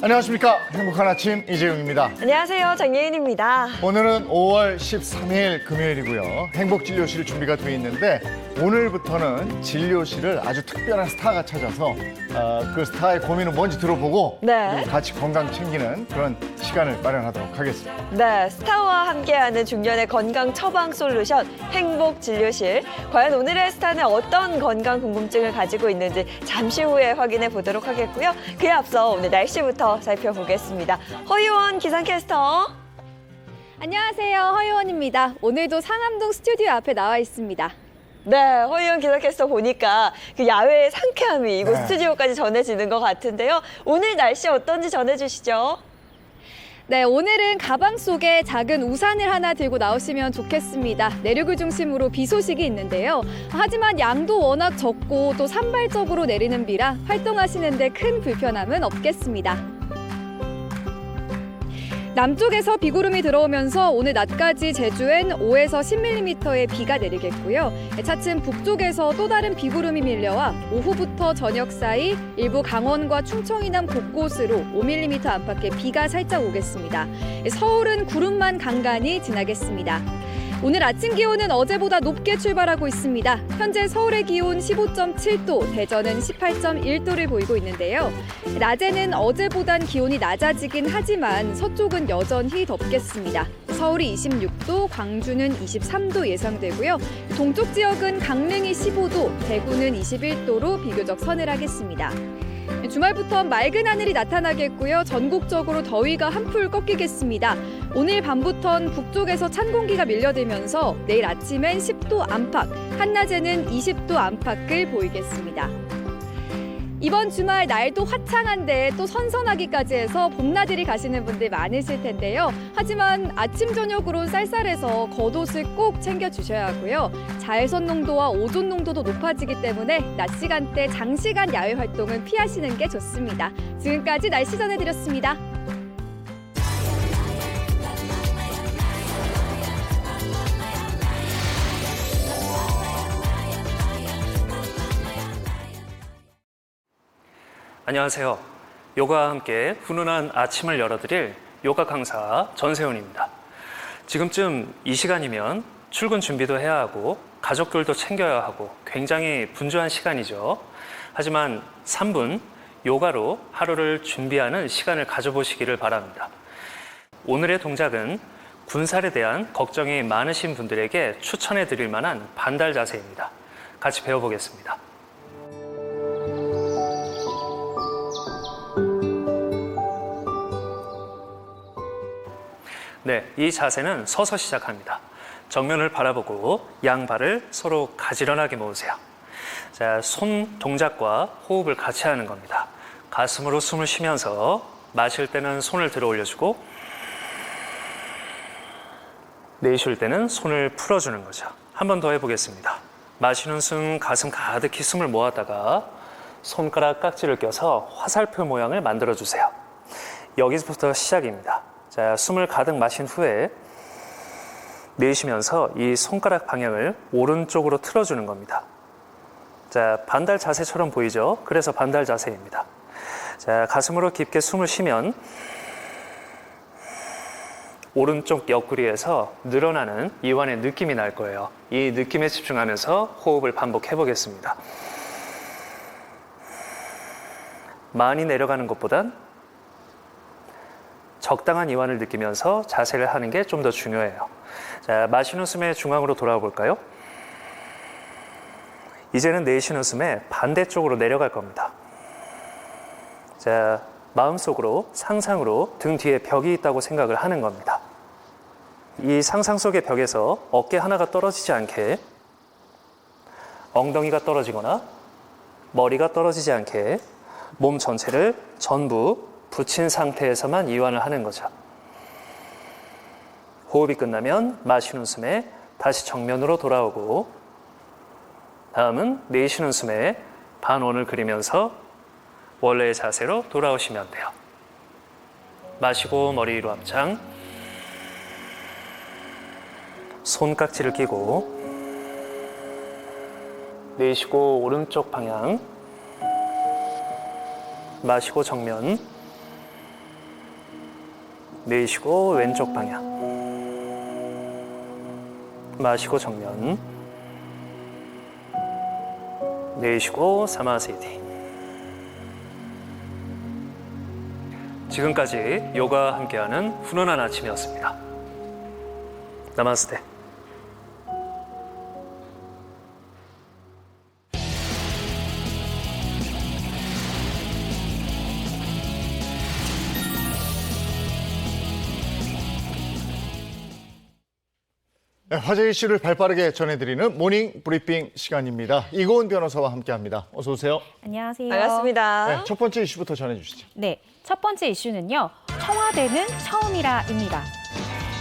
안녕하십니까. 행복한 아침 이재용입니다. 안녕하세요. 정예인입니다. 오늘은 5월 13일 금요일이고요. 행복진료실 준비가 되어 있는데 오늘부터는 진료실을 아주 특별한 스타가 찾아서 그 스타의 고민은 뭔지 들어보고 네. 같이 건강 챙기는 그런 시간을 마련하도록 하겠습니다. 네, 스타와 함께하는 중년의 건강 처방 솔루션 행복진료실. 과연 오늘의 스타는 어떤 건강 궁금증을 가지고 있는지 잠시 후에 확인해 보도록 하겠고요. 그에 앞서 오늘 날씨부터 살펴보겠습니다. 허유원 기상캐스터. 안녕하세요. 허유원입니다. 오늘도 상암동 스튜디오 앞에 나와 있습니다. 네, 허유원 기상캐스터 보니까 그 야외의 상쾌함이 이곳 네. 스튜디오까지 전해지는 것 같은데요. 오늘 날씨 어떤지 전해주시죠. 네, 오늘은 가방 속에 작은 우산을 하나 들고 나오시면 좋겠습니다. 내륙을 중심으로 비 소식이 있는데요. 하지만 양도 워낙 적고 또 산발적으로 내리는 비라 활동하시는데 큰 불편함은 없겠습니다. 남쪽에서 비구름이 들어오면서 오늘 낮까지 제주엔 5에서 10mm의 비가 내리겠고요. 차츰 북쪽에서 또 다른 비구름이 밀려와 오후부터 저녁 사이 일부 강원과 충청 이남 곳곳으로 5mm 안팎의 비가 살짝 오겠습니다. 서울은 구름만 간간히 지나겠습니다. 오늘 아침 기온은 어제보다 높게 출발하고 있습니다. 현재 서울의 기온 15.7도, 대전은 18.1도를 보이고 있는데요. 낮에는 어제보단 기온이 낮아지긴 하지만 서쪽은 여전히 덥겠습니다. 서울이 26도, 광주는 23도 예상되고요. 동쪽 지역은 강릉이 15도, 대구는 21도로 비교적 서늘하겠습니다. 주말부터 맑은 하늘이 나타나겠고요. 전국적으로 더위가 한풀 꺾이겠습니다. 오늘 밤부턴 북쪽에서 찬 공기가 밀려들면서 내일 아침엔 10도 안팎, 한낮에는 20도 안팎을 보이겠습니다. 이번 주말 날도 화창한데 또 선선하기까지 해서 봄나들이 가시는 분들 많으실 텐데요. 하지만 아침 저녁으로 쌀쌀해서 겉옷을 꼭 챙겨주셔야 하고요. 자외선 농도와 오존 농도도 높아지기 때문에 낮 시간대 장시간 야외 활동은 피하시는 게 좋습니다. 지금까지 날씨 전해드렸습니다. 안녕하세요. 요가와 함께 훈훈한 아침을 열어드릴 요가 강사 전세훈입니다. 지금쯤 이 시간이면 출근 준비도 해야 하고 가족들도 챙겨야 하고 굉장히 분주한 시간이죠. 하지만 3분 요가로 하루를 준비하는 시간을 가져보시기를 바랍니다. 오늘의 동작은 군살에 대한 걱정이 많으신 분들에게 추천해 드릴 만한 반달 자세입니다. 같이 배워보겠습니다. 네, 이 자세는 서서 시작합니다. 정면을 바라보고 양발을 서로 가지런하게 모으세요. 자, 손 동작과 호흡을 같이 하는 겁니다. 가슴으로 숨을 쉬면서 마실 때는 손을 들어 올려주고 내쉴 때는 손을 풀어주는 거죠. 한 번 더 해보겠습니다. 마시는 숨 가슴 가득히 숨을 모았다가 손가락 깍지를 껴서 화살표 모양을 만들어주세요. 여기서부터 시작입니다. 자, 숨을 가득 마신 후에 내쉬면서 이 손가락 방향을 오른쪽으로 틀어주는 겁니다. 자, 반달 자세처럼 보이죠? 그래서 반달 자세입니다. 자, 가슴으로 깊게 숨을 쉬면 오른쪽 옆구리에서 늘어나는 이완의 느낌이 날 거예요. 이 느낌에 집중하면서 호흡을 반복해 보겠습니다. 많이 내려가는 것보단 적당한 이완을 느끼면서 자세를 하는 게 좀 더 중요해요. 자, 마시는 숨의 중앙으로 돌아와 볼까요? 이제는 내쉬는 숨에 반대쪽으로 내려갈 겁니다. 자, 마음속으로 상상으로 등 뒤에 벽이 있다고 생각을 하는 겁니다. 이 상상 속의 벽에서 어깨 하나가 떨어지지 않게 엉덩이가 떨어지거나 머리가 떨어지지 않게 몸 전체를 전부 붙인 상태에서만 이완을 하는 거죠. 호흡이 끝나면 마시는 숨에 다시 정면으로 돌아오고 다음은 내쉬는 숨에 반원을 그리면서 원래의 자세로 돌아오시면 돼요. 마시고 머리 위로 앞창. 손깍지를 끼고 내쉬고 오른쪽 방향. 마시고 정면. 내쉬고 왼쪽 방향. 마시고 정면. 내쉬고 사마세티. 지금까지 요가와 함께하는 훈훈한 아침이었습니다. 나마스테. 네, 화제 이슈를 발빠르게 전해드리는 모닝 브리핑 시간입니다. 이고은 변호사와 함께합니다. 어서 오세요. 안녕하세요. 반갑습니다. 네, 첫 번째 이슈부터 전해주시죠. 네, 첫 번째 이슈는요. 청와대는 처음이라입니다.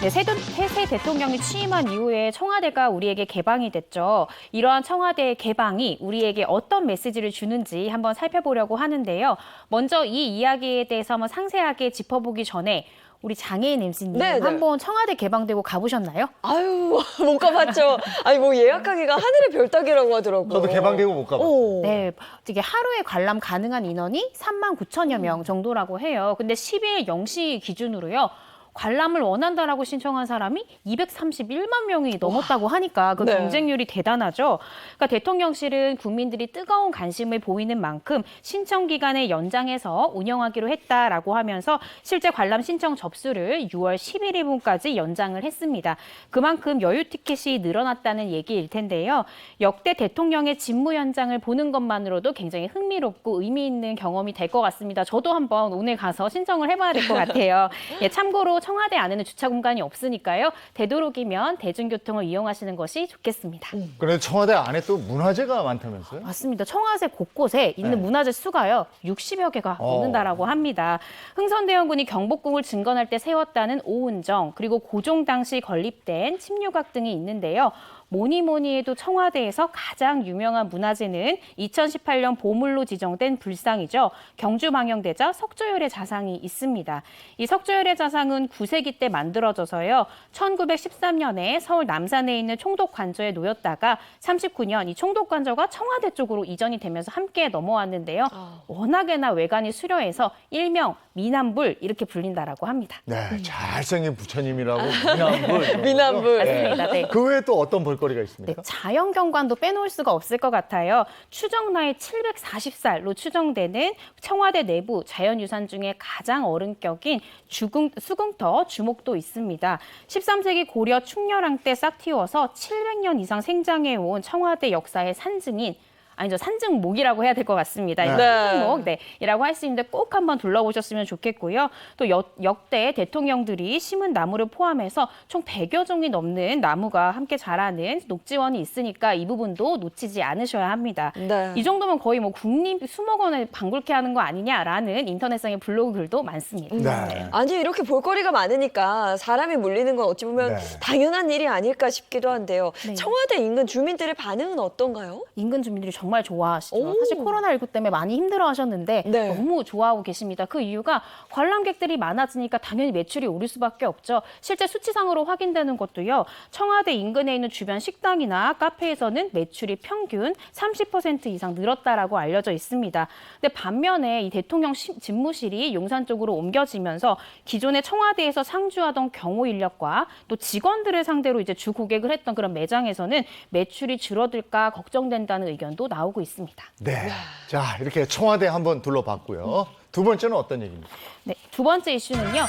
네, 새 대통령이 취임한 이후에 청와대가 우리에게 개방이 됐죠. 이러한 청와대 개방이 우리에게 어떤 메시지를 주는지 한번 살펴보려고 하는데요. 먼저 이 이야기에 대해서 한번 상세하게 짚어보기 전에 우리 장혜인 MC님 네, 네. 한번 청와대 개방되고 가보셨나요? 아유, 못 가봤죠. 아니, 뭐 예약하기가 하늘의 별 따기라고 하더라고요. 저도 개방되고 못 가봤어요. 오. 네, 이게 하루에 관람 가능한 인원이 39,000여 명 정도라고 해요. 근데 10일 0시 기준으로요. 관람을 원한다라고 신청한 사람이 231만 명이 넘었다고 하니까 그 네. 경쟁률이 대단하죠. 그러니까 대통령실은 국민들이 뜨거운 관심을 보이는 만큼 신청 기간을 연장해서 운영하기로 했다라고 하면서 실제 관람 신청 접수를 6월 11일분까지 연장을 했습니다. 그만큼 여유 티켓이 늘어났다는 얘기일 텐데요. 역대 대통령의 직무 현장을 보는 것만으로도 굉장히 흥미롭고 의미 있는 경험이 될 것 같습니다. 저도 한번 오늘 가서 신청을 해봐야 될 것 같아요. 예, 참고로 청와대 안에는 주차 공간이 없으니까요. 되도록이면 대중교통을 이용하시는 것이 좋겠습니다. 그런데 청와대 안에 또 문화재가 많다면서요? 맞습니다. 청와대 곳곳에 있는 네. 문화재 수가요. 60여 개가 넘는다라고 합니다. 흥선대원군이 경복궁을 증건할 때 세웠다는 오은정, 그리고 고종 당시 건립된 침류각 등이 있는데요. 뭐니 해도 청와대에서 가장 유명한 문화재는 2018년 보물로 지정된 불상이죠. 경주망영대자 석조열의 자상이 있습니다. 이 석조열의 자상은 9세기 때 만들어져서요. 1913년에 서울 남산에 있는 총독관저에 놓였다가 39년 이 총독관저가 청와대 쪽으로 이전이 되면서 함께 넘어왔는데요. 워낙에나 외관이 수려해서 일명 미남불 이렇게 불린다라고 합니다. 네, 잘생긴 부처님이라고 미남불. 미남불. 맞습니다. 네. 그 외에 또 어떤 볼거리가 네, 있습니까? 자연 경관도 빼놓을 수가 없을 것 같아요. 추정 나이 740살로 추정되는 청와대 내부 자연유산 중에 가장 어른격인 수궁터 주목도 있습니다. 13세기 고려 충렬왕 때 싹 틔워서 700년 이상 생장해온 청와대 역사의 산증인 아니죠. 산증목이라고 해야 될 것 같습니다. 네. 산증목, 네, 이라고 할 수 있는데 꼭 한번 둘러보셨으면 좋겠고요. 또 역대 대통령들이 심은 나무를 포함해서 총 100여 종이 넘는 나무가 함께 자라는 녹지원이 있으니까 이 부분도 놓치지 않으셔야 합니다. 네. 이 정도면 거의 뭐 국립 수목원을 방불케 하는 거 아니냐라는 인터넷상의 블로그 글도 많습니다. 네. 아니, 이렇게 볼거리가 많으니까 사람이 몰리는 건 어찌 보면 네. 당연한 일이 아닐까 싶기도 한데요. 네. 청와대 인근 주민들의 반응은 어떤가요? 인근 주민들이 정말 좋아하시죠. 오. 사실 코로나19 때문에 많이 힘들어하셨는데 네. 너무 좋아하고 계십니다. 그 이유가 관람객들이 많아지니까 당연히 매출이 오를 수밖에 없죠. 실제 수치상으로 확인되는 것도요. 청와대 인근에 있는 주변 식당이나 카페에서는 매출이 평균 30% 이상 늘었다라고 알려져 있습니다. 근데 반면에 이 대통령 집무실이 용산 쪽으로 옮겨지면서 기존의 청와대에서 상주하던 경호 인력과 또 직원들을 상대로 이제 주 고객을 했던 그런 매장에서는 매출이 줄어들까 걱정된다는 의견도 나오고 있습니다. 네. 자, 이렇게 청와대 한번 둘러봤고요. 두 번째는 어떤 얘기입니까? 네, 두 번째 이슈는요.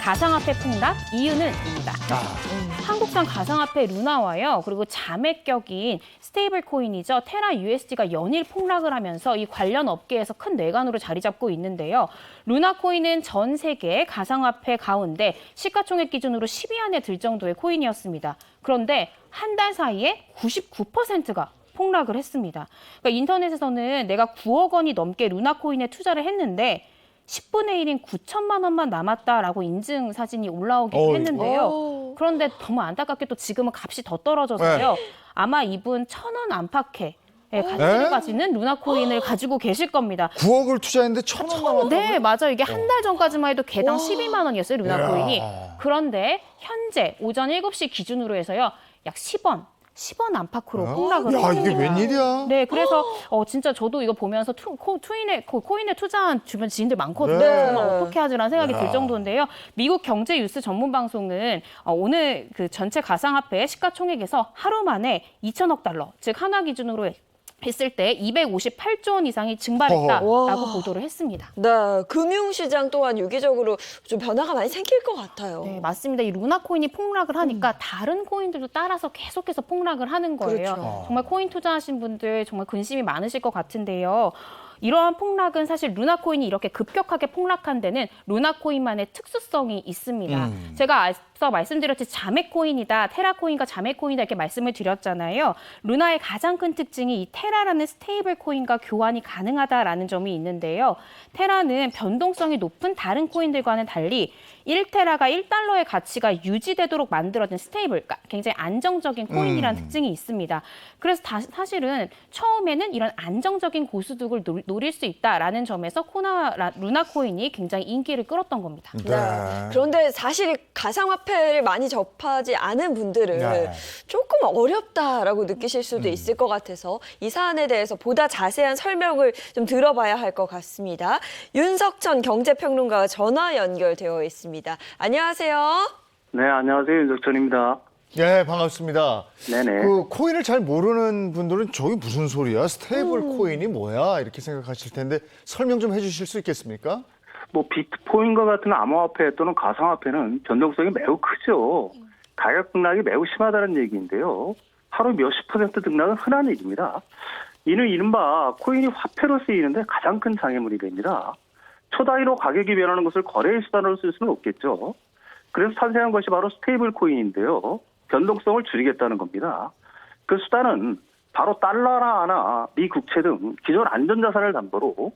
가상화폐 폭락 이유는입니다. 한국산 가상화폐 루나와요. 그리고 자매격인 스테이블 코인이죠. 테라 USD가 연일 폭락을 하면서 이 관련 업계에서 큰 뇌관으로 자리 잡고 있는데요. 루나 코인은 전 세계 가상화폐 가운데 시가총액 기준으로 10위 안에 들 정도의 코인이었습니다. 그런데 한 달 사이에 99%가 폭락을 했습니다. 그러니까 인터넷에서는 내가 9억 원이 넘게 루나 코인에 투자를 했는데 10분의 1인 9천만 원만 남았다라고 인증 사진이 올라오기도 했는데요. 오. 그런데 너무 안타깝게 또 지금은 값이 더 떨어져서요. 아마 이분 1,000원 안팎의 가치를 가지는 루나코인을 가지고 계실 겁니다. 9억을 투자했는데 1,000원 나왔다고요? 네, 맞아요. 이게 한 달 전까지만 해도 개당 12만 원이었어요, 루나코인이. 그런데 현재 오전 7시 기준으로 해서요. 약 10원 안팎으로 폭락을 야, 이게 했습니다. 웬일이야? 네, 그래서 진짜 저도 이거 보면서 코인에 투자한 주변 지인들 많거든요. 네. 정말 어떻게 하지라는 생각이 들 정도인데요. 미국 경제 뉴스 전문 방송은 오늘 그 전체 가상화폐 시가총액에서 하루 만에 2천억 달러, 즉 한화 기준으로 했을 때 258조 원 이상이 증발했다라고 보도를 했습니다. 네, 금융시장 또한 유기적으로 좀 변화가 많이 생길 것 같아요. 네, 맞습니다. 이 루나 코인이 폭락을 하니까 다른 코인들도 따라서 계속해서 폭락을 하는 거예요. 그렇죠. 정말 코인 투자하신 분들 정말 근심이 많으실 것 같은데요. 이러한 폭락은 사실 루나 코인이 이렇게 급격하게 폭락한 데는 루나 코인만의 특수성이 있습니다. 제가 앞서 말씀드렸듯이 자매 코인이다, 테라 코인과 자매 코인이다 이렇게 말씀을 드렸잖아요. 루나의 가장 큰 특징이 이 테라라는 스테이블 코인과 교환이 가능하다라는 점이 있는데요. 테라는 변동성이 높은 다른 코인들과는 달리 1테라가 1달러의 가치가 유지되도록 만들어진 스테이블, 그러니까 굉장히 안정적인 코인이라는 특징이 있습니다. 그래서 사실은 처음에는 이런 안정적인 고수득을 노릴 수 있다라는 점에서 루나 코인이 굉장히 인기를 끌었던 겁니다. 네. 그런데 사실 가상화폐를 많이 접하지 않은 분들은 네. 조금 어렵다라고 느끼실 수도 있을 것 같아서 이 사안에 대해서 보다 자세한 설명을 좀 들어봐야 할 것 같습니다. 윤석천 경제평론가와 전화 연결되어 있습니다. 안녕하세요. 네, 안녕하세요. 윤석천입니다. 예, 반갑습니다. 네네. 그 코인을 잘 모르는 분들은 저게 무슨 소리야? 스테이블 코인이 뭐야? 이렇게 생각하실 텐데 설명 좀 해주실 수 있겠습니까? 뭐 비트코인과 같은 암호화폐 또는 가상화폐는 변동성이 매우 크죠. 가격 등락이 매우 심하다는 얘기인데요. 하루 몇십 % 등락은 흔한 일입니다. 이는 이른바 코인이 화폐로 쓰이는데 가장 큰 장애물이 됩니다. 초단위로 가격이 변하는 것을 거래의 수단으로 쓸 수는 없겠죠. 그래서 탄생한 것이 바로 스테이블 코인인데요. 변동성을 줄이겠다는 겁니다. 그 수단은 바로 달러나 하나, 미 국채 등 기존 안전자산을 담보로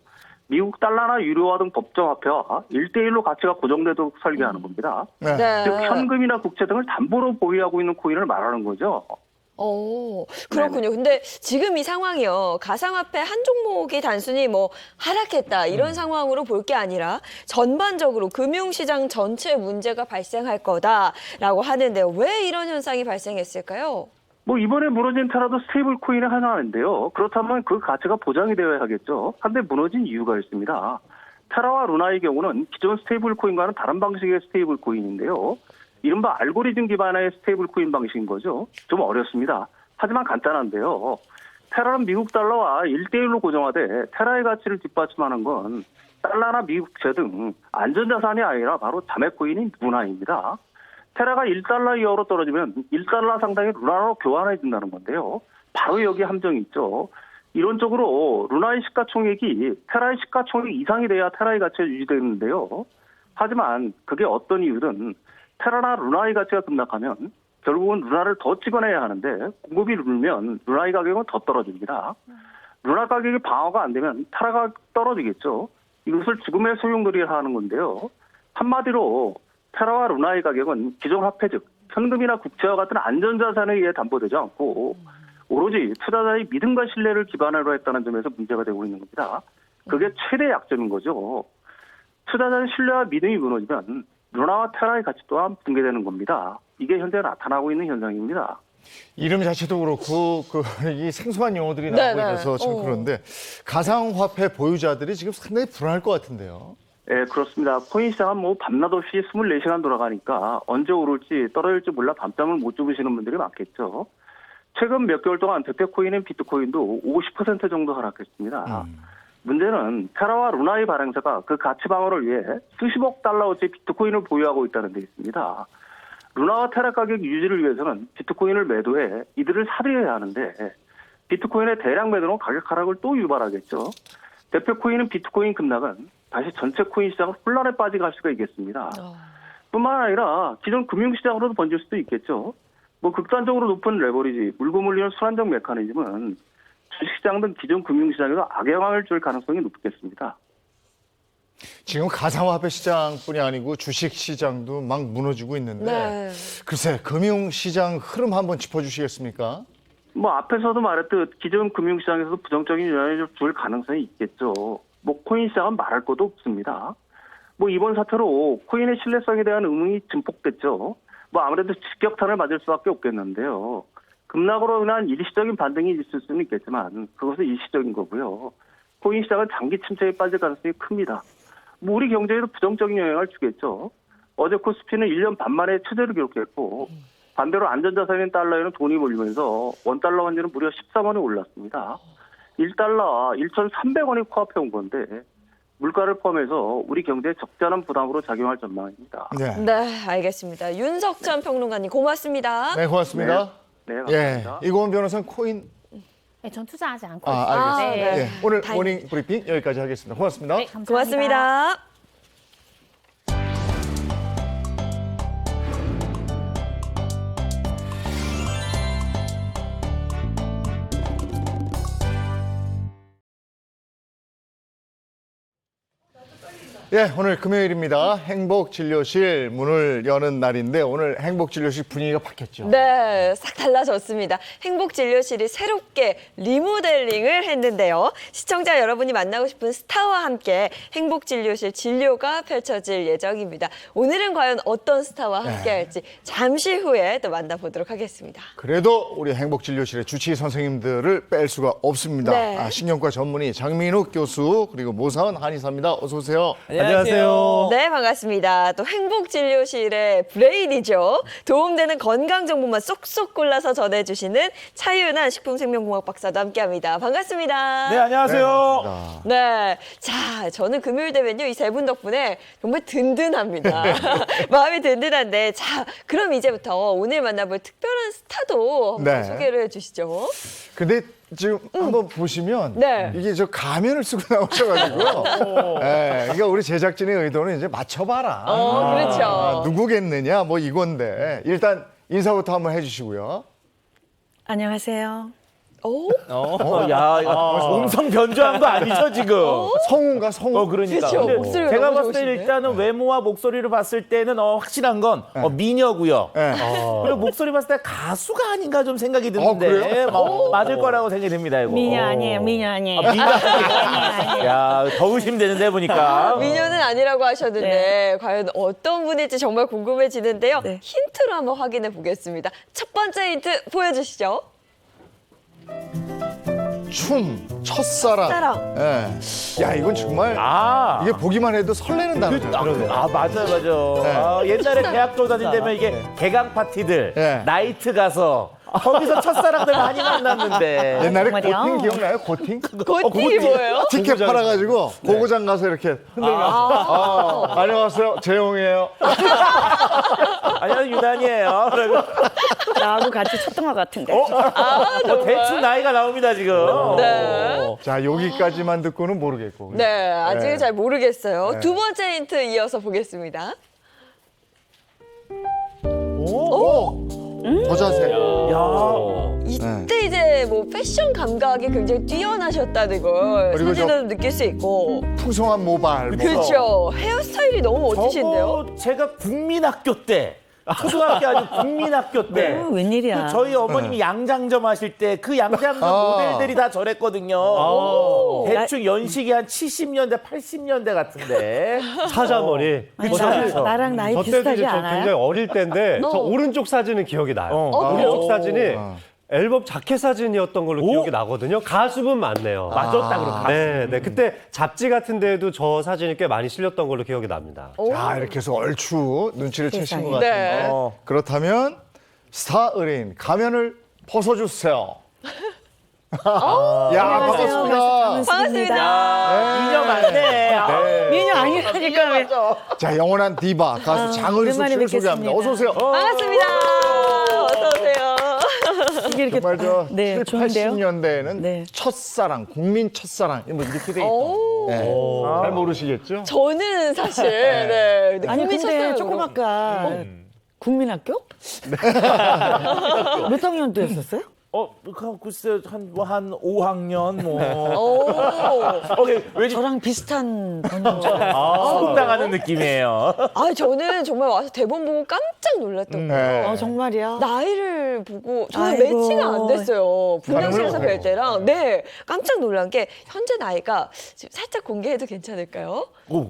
미국 달러나 유로화 등 법정화폐와 1대1로 가치가 고정되도록 설계하는 겁니다. 네. 네. 즉 현금이나 국채 등을 담보로 보유하고 있는 코인을 말하는 거죠. 그렇군요. 근데 지금 이 상황이요. 가상화폐 한 종목이 단순히 뭐 하락했다 이런 상황으로 볼 게 아니라 전반적으로 금융시장 전체에 문제가 발생할 거다라고 하는데요. 왜 이런 현상이 발생했을까요? 뭐 이번에 무너진 테라도 스테이블 코인의 하나인데요. 그렇다면 그 가치가 보장이 되어야 하겠죠. 한데 무너진 이유가 있습니다. 테라와 루나의 경우는 기존 스테이블 코인과는 다른 방식의 스테이블 코인인데요. 이른바 알고리즘 기반의 스테이블 코인 방식인 거죠. 좀 어렵습니다. 하지만 간단한데요. 테라는 미국 달러와 1대1로 고정화돼 테라의 가치를 뒷받침하는 건 달러나 미국 국채 등 안전자산이 아니라 바로 자매 코인인 루나입니다. 테라가 1달러 이하로 떨어지면 1달러 상당의 루나로 교환해 준다는 건데요. 바로 여기 함정이 있죠. 이론적으로 루나의 시가총액이 테라의 시가총액 이상이 돼야 테라의 가치가 유지되는데요. 하지만 그게 어떤 이유든 테라나 루나의 가치가 급락하면 결국은 루나를 더 찍어내야 하는데 공급이 늘면 루나의 가격은 더 떨어집니다. 루나 가격이 방어가 안 되면 테라가 떨어지겠죠. 이것을 죽음의 소용돌이를 하는 건데요. 한마디로 테라와 루나의 가격은 기존 화폐 즉 현금이나 국채와 같은 안전자산에 의해 담보되지 않고 오로지 투자자의 믿음과 신뢰를 기반으로 했다는 점에서 문제가 되고 있는 겁니다. 그게 최대 약점인 거죠. 투자자의 신뢰와 믿음이 무너지면 루나와 테라의 가치 또한 붕괴되는 겁니다. 이게 현재 나타나고 있는 현상입니다. 이름 자체도 그렇고 이 생소한 용어들이 나오고 네네. 있어서 참 그런데 가상화폐 보유자들이 지금 상당히 불안할 것 같은데요. 네, 그렇습니다. 코인 시장은 뭐 밤낮 없이 24시간 돌아가니까 언제 오를지 떨어질지 몰라 밤잠을 못 주무시는 분들이 많겠죠. 최근 몇 개월 동안 대표 코인인 비트코인도 50% 정도 하락했습니다. 문제는 테라와 루나의 발행사가 그 가치 방어를 위해 수십억 달러어치 비트코인을 보유하고 있다는 데 있습니다. 루나와 테라 가격 유지를 위해서는 비트코인을 매도해 이들을 사들여야 하는데 비트코인의 대량 매도는 가격 하락을 또 유발하겠죠. 대표 코인은 비트코인 급락은 다시 전체 코인 시장을 혼란에 빠지게 할 수가 있겠습니다. 뿐만 아니라 기존 금융시장으로도 번질 수도 있겠죠. 뭐 극단적으로 높은 레버리지, 물고 물리는 순환적 메커니즘은 주식시장 등 기존 금융시장에도 악영향을 줄 가능성이 높겠습니다. 지금 가상화폐 시장뿐이 아니고 주식시장도 막 무너지고 있는데 네. 글쎄 금융시장 흐름 한번 짚어주시겠습니까? 뭐 앞에서도 말했듯 기존 금융시장에서도 부정적인 영향을 줄 가능성이 있겠죠. 뭐 코인 시장은 말할 것도 없습니다. 뭐 이번 사태로 코인의 신뢰성에 대한 의문이 증폭됐죠. 뭐 아무래도 직격탄을 맞을 수밖에 없겠는데요. 급락으로 인한 일시적인 반등이 있을 수는 있겠지만 그것은 일시적인 거고요. 코인 시장은 장기 침체에 빠질 가능성이 큽니다. 뭐 우리 경제에도 부정적인 영향을 주겠죠. 어제 코스피는 1년 반 만에 최저를 기록했고 반대로 안전자산인 달러에는 돈이 몰리면서 원달러 환율은 무려 13원이 올랐습니다. 1달러 1,300원이 코앞에 온 건데 물가를 포함해서 우리 경제에 적잖은 부담으로 작용할 전망입니다. 네. 네, 알겠습니다. 윤석천 평론가님 고맙습니다. 네, 고맙습니다. 네, 예, 감사합니다. 이고은 변호사는 코인. 네, 전 투자하지 않고 알겠습니다. 아, 네. 예, 오늘 다행히. 모닝 브리핑 여기까지 하겠습니다. 고맙습니다. 네, 감사합니다. 고맙습니다. 예, 오늘 금요일입니다. 행복진료실 문을 여는 날인데 오늘 행복진료실 분위기가 바뀌었죠. 네, 싹 달라졌습니다. 행복진료실이 새롭게 리모델링을 했는데요. 시청자 여러분이 만나고 싶은 스타와 함께 행복진료실 진료가 펼쳐질 예정입니다. 오늘은 과연 어떤 스타와 함께할지 잠시 후에 또 만나보도록 하겠습니다. 그래도 우리 행복진료실의 주치의 선생님들을 뺄 수가 없습니다. 네. 신경과 전문의 장민욱 교수 그리고 모사은 한의사입니다. 어서 오세요. 안녕하세요. 네, 반갑습니다. 또 행복진료실의 브레인이죠. 도움되는 건강 정보만 쏙쏙 골라서 전해주시는 차윤환 식품생명공학 박사도 함께합니다. 반갑습니다. 네, 안녕하세요. 네, 자, 저는 금요일 되면요 이 세 분 덕분에 정말 든든합니다. 마음이 든든한데, 자, 그럼 이제부터 오늘 만나볼 특별한 스타도 한번 네. 소개를 해주시죠. 근데 지금 한번 보시면 네. 이게 저 가면을 쓰고 나오셔가지고요. 예, 그러니까 우리 제작진의 의도는 이제 맞춰봐라. 그렇죠. 누구겠느냐 뭐 이건데 일단 인사부터 한번 해주시고요. 안녕하세요. 오, 야, 이거 음성 변조한 거 아니죠, 지금? 성우가 성우. 그러니까. 그렇죠. 근데 목소리가 제가 너무 봤을 때 좋으신데? 일단은 외모와 목소리를 봤을 때는 확실한 건 미녀고요. 예. 그리고 목소리 봤을 때 가수가 아닌가 좀 생각이 드는데 그래요? 맞을 거라고 생각이 듭니다, 이거. 미녀 아니에요, 미녀 아니에요. 미녀 아니에요. 야, 더 의심되는데 보니까. 미녀는 아니라고 하셨는데 과연 어떤 분일지 정말 궁금해지는데요. 네. 힌트로 한번 확인해 보겠습니다. 첫 번째 힌트 보여주시죠. 춤, 첫사랑. 첫사랑. 예. 야, 이건 정말 아. 이게 보기만 해도 설레는 단어죠. 맞아요. 옛날에 대학교 다닐 때면 이게 개강 파티들, 네. 나이트 가서 거기서 첫사랑들 많이 만났는데. 옛날에 정말요? 고팅 기억나요? 고팅? 고팅이 뭐예요? 티켓 팔아가지고 고고장 가서 이렇게 흔들면서 안녕하세요, 재용이에요. 아니요, 유난이에요. 그리고 나하고 같이 쳤던 것 같은데. 대충 나이가 나옵니다, 지금. 네. 자, 여기까지만 듣고는 모르겠고. 네, 아직 네. 잘 모르겠어요. 네. 두 번째 힌트 이어서 보겠습니다. 더 자세히. 야. 이때 이제 뭐 패션 감각이 굉장히 뛰어나셨다는 걸 그리고 사진으로 느낄 수 있고. 풍성한 모발. 뭐. 그렇죠. 헤어스타일이 너무 멋지신데요. 저거 제가 국민학교 때, 초등학교 아니고 국민학교 때. 웬일이야. 저희 어머님이 양장점 하실 때 그 양장점 모델들이 다 저랬거든요. 대충 연식이 한 70년대, 80년대 같은데. 사자머리. 아니, 나랑 나이 저 때도 비슷하지 이제 저 않아요? 굉장히 어릴 때인데 저 오른쪽 사진은 기억이 나요. 오른쪽 사진이 앨범 자켓 사진이었던 걸로 기억이 나거든요. 가수분 맞네요. 맞았다 그러고. 네, 네. 그때 잡지 같은 데에도 저 사진이 꽤 많이 실렸던 걸로 기억이 납니다. 자, 이렇게 해서 얼추 눈치를 채신 것 세상에. 같은데. 네. 그렇다면 스타 의뢰인 가면을 벗어주세요. 야, 반갑습니다. 반갑습니다. 미녀 맞네. 미녀 아니라니까 왜. 자, 영원한 디바 가수 장은숙 오랜만에 씨를 소개합니다. 뵙겠습니다. 어서 오세요. 반갑습니다. 어서 오세요. 이게 이렇게 정말 저 네, 7, 좋은데요? 80년대에는 네. 첫사랑, 국민 첫사랑 뭐 이렇게 돼 있다. 오. 네. 잘 모르시겠죠? 저는 사실 네. 아니 근데 국민쳤어요, 조금 아까 음. 국민학교? 몇 학년 때였었어요? 글쎄 한 5학년 뭐. 오. 왠지 저랑 비슷한 번호. 수긍당하는 느낌이에요. 아, 저는 정말 와서 대본 보고 깜짝 놀랐던 거예요. 네. 정말이야. 나이를 보고 저는 아이고. 매치가 안 됐어요. 분장실에서 다른 뵐 때랑. 네, 깜짝 놀란 게 현재 나이가 지금 살짝 공개해도 괜찮을까요? 오.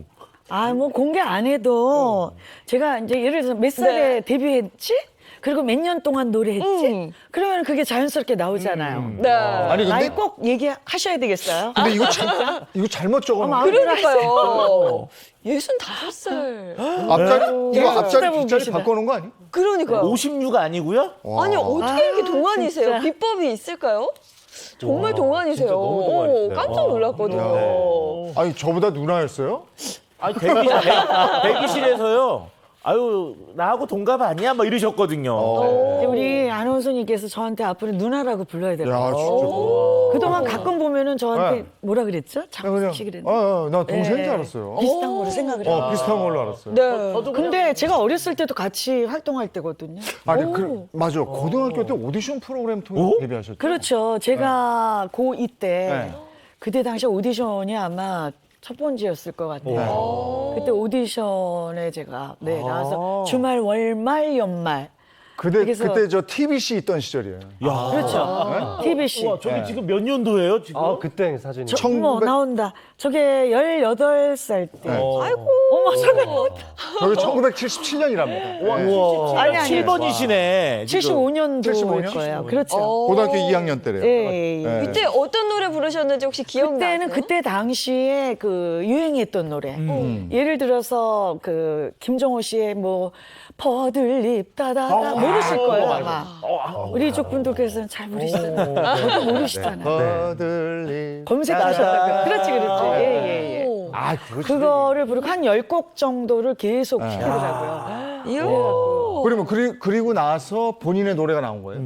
뭐 공개 안 해도 제가 이제 예를 들어서 몇 살에 네. 데뷔했지? 그리고 몇 년 동안 노래했지? 음. 그러면 그게 자연스럽게 나오잖아요. 네. 아니 나이 근데 꼭 얘기하셔야 되겠어요. 근데 이거 잘못 적었는데 그러니까요. 65살. 앞자리 이거 앞자리 보고 뒷자리 계시네. 바꿔놓은 거 아니? 그러니까요. 56 아니고요? 아니, 어떻게 이렇게 동안이세요? 진짜. 비법이 있을까요? 정말 동안이세요. 진짜 너무 동안이시네요. 깜짝 놀랐거든요. 네. 아니 저보다 누나였어요? 아니 대기실에서요. 아유 나하고 동갑 아니야? 막 이러셨거든요. 근데 우리 아나운서님께서 저한테 앞으로 누나라고 불러야 돼요. 야 진짜. 그동안 가끔 보면은 저한테 네. 뭐라 그랬죠? 장식 그랬는데. 나 동생인 네. 줄 알았어요. 비슷한 거로 생각을 해요. 비슷한 걸로 알았어요. 네. 근데 제가 어렸을 때도 같이 활동할 때거든요. 아니 맞아. 고등학교 때 오디션 프로그램 통해서 데뷔하셨죠. 그렇죠. 제가 고2 때 네. 그때 당시 오디션이 아마 첫 번째였을 것 같아요. 그때 오디션에 제가 나와서 주말, 월말, 연말. 그래서- 그때 저 TBC 있던 시절이에요. 그렇죠. TBC. 우와, 저게 지금 몇 년도예요? 지금? 그때 사진이. 어머, 나온다. 저게 18살 때. 아이고. 어머, 설마 나왔다. 저게 1977년이랍니다. 우와. 아니, 아니. 7번이시네. 75년도일 75년? 거예요. 그렇죠. 고등학교 2학년 때래요. 예. 네. 그때 어떤 노래 부르셨는지 혹시 기억나세요? 그때는 그때 당시에 그 유행했던 노래. 예를 들어서 그 김종호 씨의 뭐 버들립 따다다 모르실 거예요 아마. 우리 이쪽 분들께서는 잘 모르시잖아요. 저도 모르시잖아요. 거들리. 검색하셨다가. 그렇지. 예. 오. 그거를 부르고 한 10곡 정도를 계속 시키더라고요. 이야. 그러면 그리고 나서 본인의 노래가 나온 거예요?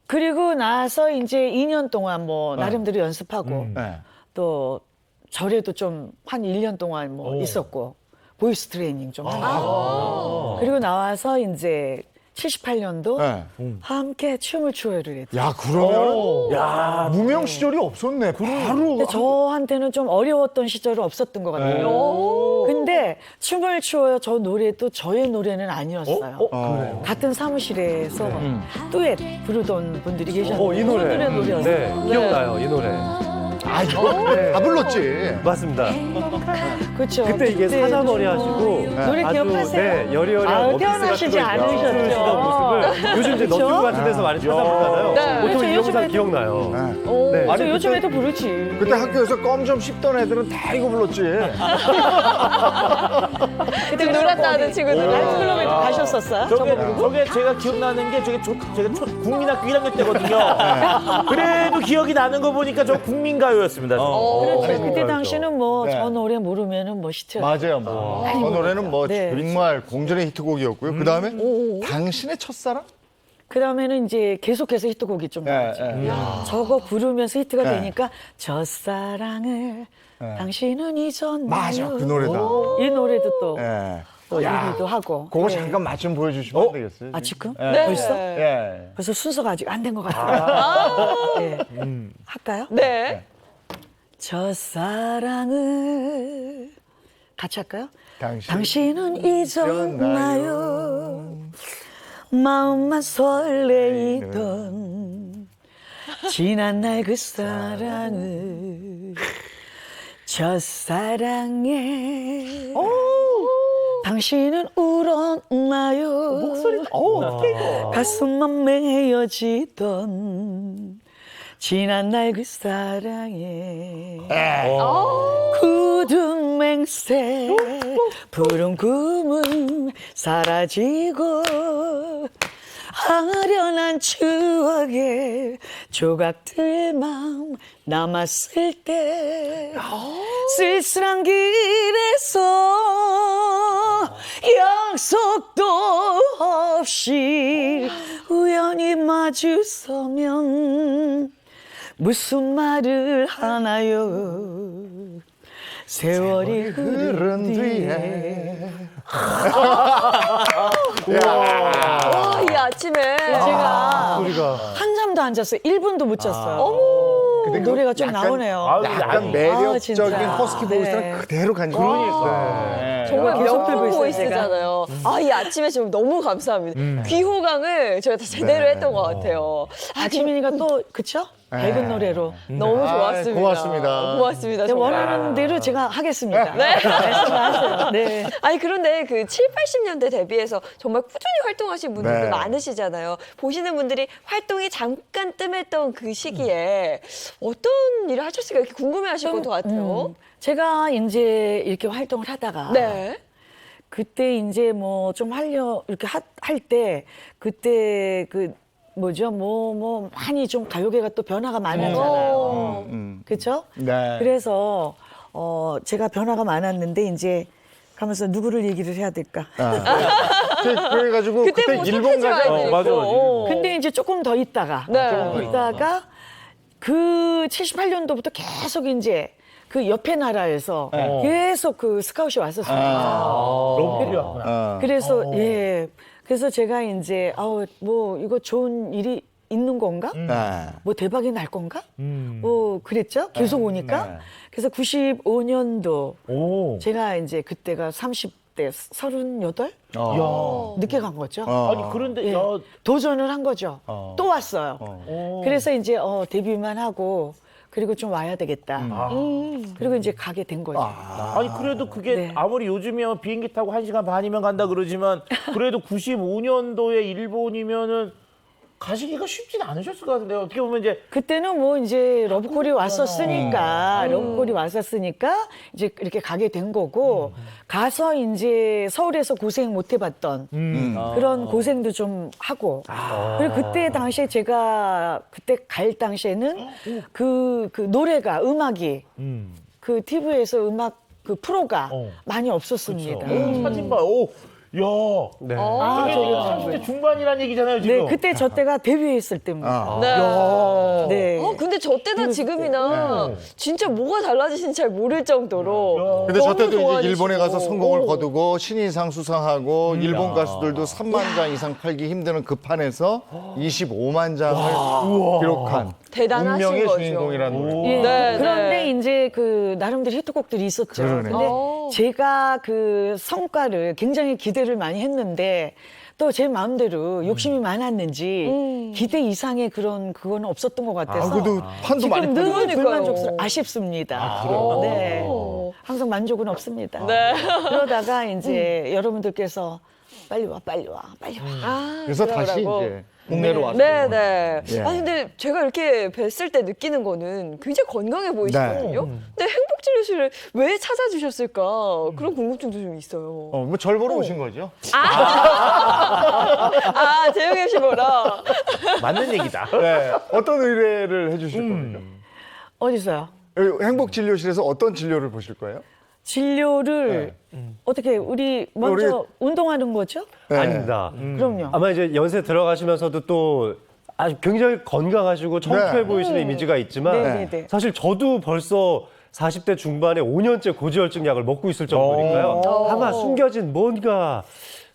그리고 나서 이제 2년 동안 뭐 나름대로 연습하고 네. 또 절에도 좀 한 1년 동안 뭐 있었고 보이스 트레이닝 좀 하고 그리고 나와서 이제 78년도 네. 함께 춤을 추어요를 했죠. 야 그러면 무명 시절이 없었네. 바로. 근데 저한테는 좀 어려웠던 시절은 없었던 것 같아요. 근데 춤을 추어요 저 노래도 저의 노래는 아니었어요. 같은 사무실에서 듀엣 부르던 분들이 계셨는데 이 노래. 그분들의 노래였어요. 네, 기억나요, 이 노래. 이거 다 불렀지. 맞습니다. 그렇죠. 그때 이게 사자머리 하시고 노래 아주 기억하세요? 여리여리한 아유, 어피스 태어나시지 같은 거 않으셨죠. 입으시던 모습을 요즘 이제 그쵸? 너튜브 같은 데서 많이 찾아보잖아요. 네. 보통 그쵸, 이 영상 요즘에도- 기억나요. 네. 저 아니, 요즘에도 부르지. 그때 학교에서 껌 좀 씹던 애들은 다 이거 불렀지. 그때 놀았다 하는 친구들. 나이트클럽에도 가셨었어요? 저게 제가 기억나는 게 제가 국민학교 1학년 때거든요. 그래도 기억이 나는 거 보니까 저 국민가요였습니다. 그렇죠. 그때 그렇죠. 당시는 뭐 네. 저 노래 모르면은 뭐 시트. 맞아요. 뭐. 그 노래는 뭐 네. 정말 공전의 히트곡이었고요. 그 다음에 당신의 첫사랑? 그 다음에는 이제 계속해서 히트곡이 좀 나왔죠. 저거 부르면서 히트가 네. 되니까 첫사랑을 당신은 잊었나요? 맞아, 그 노래다. 이 노래도 또 예. 얘기도 하고. 그거 네. 잠깐 맛 좀 보여주시면 안 되겠어요? 아 지금? 네. 벌써? 예. 벌써 순서가 아직 안 된 것 같아요. 네. 할까요? 네. 첫사랑을 같이 할까요? 당신. 당신은 잊었나요? 마음만 설레이던 지난 날 그 사랑을 첫사랑에 당신은 울었나요? 목소리 가슴만 메어지던 지난 날 그 사랑에 굳은 맹세 푸른 꿈은 사라지고 아련한 추억의 조각들만 남았을 때 쓸쓸한 길에서 약속도 없이 우연히 마주서면 무슨 말을 하나요? 세월이 흐른 뒤에 와, 이 아침에 제가 우리가 한잠도 안 앉았어요. 1분도 못 잤어요. 근데 노래가 좀 약간- 나오네요. 아유, 약간 아, 매력적인 진짜. 허스키 보이스는 네. 그대로 간직하고 그러니까. 정말 계속 들고 명품 있어요, 보이스잖아요. 아, 이 아침에 지금 너무 감사합니다. 귀호강을 저희가 다 제대로 네. 했던 것 같아요. 아침이니까 또 그쵸? 밝은 노래로. 너무 아, 좋았습니다. 고맙습니다. 고맙습니다. 네, 정말. 원하는 대로 제가 하겠습니다. 네. 말씀하세요. 네. 아니 그런데 그 7, 80년대 대비해서 정말 꾸준히 활동하신 분들도 네. 많으시잖아요. 보시는 분들이 활동이 잠깐 뜸했던 그 시기에 어떤 일을 하셨을까 이렇게 궁금해하실 것도 같아요. 제가 이제 이렇게 활동을 하다가 네. 그때 이제 뭐 좀 이렇게 할 때 그때 그 뭐죠? 뭐 많이 좀 가요계가 또 변화가 많았잖아요. 그렇죠? 네. 그래서 제가 변화가 많았는데 이제 가면서 누구를 얘기를 해야 될까? 그래가지고 그때 그때 뭐 일본 서태지 가자. 와이드 맞아, 있고. 맞아. 근데 이제 조금 더 있다가 네. 조금 있다가 그 78년도부터 계속 이제 그 옆에 나라에서 계속 그 스카웃이 왔었어요. 러브콜이 왔구나. 그래서 예. 그래서 제가 이제 뭐 이거 좋은 일이 있는 건가? 네. 뭐 대박이 날 건가? 뭐 그랬죠. 계속 오니까. 네. 그래서 95년도 오. 제가 이제 그때가 30대 38? 야. 늦게 간 거죠. 아니 그런데 예. 야, 도전을 한 거죠. 또 왔어요. 오. 그래서 이제 데뷔만 하고 그리고 좀 와야 되겠다. 아. 그리고 이제 가게 된 거죠. 아니 그래도 그게 네. 아무리 요즘이면 비행기 타고 1시간 반이면 간다 그러지만 그래도 95년도에 일본이면은 가시기가 쉽진 않으셨을 것 같은데요. 어떻게 보면 이제 그때는 뭐 이제 러브콜이 왔었으니까 러브콜이 왔었으니까 이제 이렇게 가게 된 거고 가서 이제 서울에서 고생 못 해봤던 그런 고생도 좀 하고 그리고 그때 당시에 제가 그때 갈 당시에는 그 노래가 음악이 그 TV에서 음악 그 프로가 많이 없었습니다. 사진 봐. 오. 야. 네. 저게 지금 30대 중반이란 얘기잖아요, 지금. 네, 그때 저 때가 데뷔했을 때입니다. 네. 야. 네. 근데 저 때나 지금이나 진짜 뭐가 달라지신지 잘 모를 정도로 근데 저 너무 때도 이제 좋아지시고. 일본에 가서 성공을 오. 거두고 신인상 수상하고 일본 가수들도 3만 장 이상 팔기 힘드는 그 판에서 25만 장을 기록한 대단하신 운명의 거죠. 주인공이라는 노래. 예. 네, 그런데 네. 이제 그 나름대로 히트곡들이 있었죠. 그러네. 근데 오. 제가 그 성과를 굉장히 기대를 많이 했는데 또 제 마음대로 욕심이 많았는지 기대 이상의 그거는 없었던 것 같아서 그래도 판도 많이 지금 늘 팔리고. 불만족스러워 아쉽습니다. 그래요? 네. 오. 항상 만족은 없습니다. 네. 그러다가 이제 여러분들께서 빨리 와. 아, 그래서 다시 그러라고. 이제 국내로 왔어요. 네, 네. 예. 아니 근데 제가 이렇게 뵀을 때 느끼는 거는 굉장히 건강해 보이시거든요. 네. 근데 행복진료실을 왜 찾아주셨을까 그런 궁금증도 좀 있어요. 뭐 절 보러 오신 거죠? 아, 재영애 씨 보라. 맞는 얘기다. 네. 어떤 의뢰를 해주실 겁니까? 어디서요? 여기 행복진료실에서 어떤 진료를 보실 거예요? 진료를 어떻게 우리 먼저 운동하는 거죠? 네. 아닙니다. 그럼요. 아마 이제 연세 들어가시면서도 또 아주 굉장히 건강하시고 청초해 네. 보이시는 이미지가 있지만 네. 사실 저도 벌써 40대 중반에 5년째 고지혈증 약을 먹고 있을 정도니까요. 아마 숨겨진 뭔가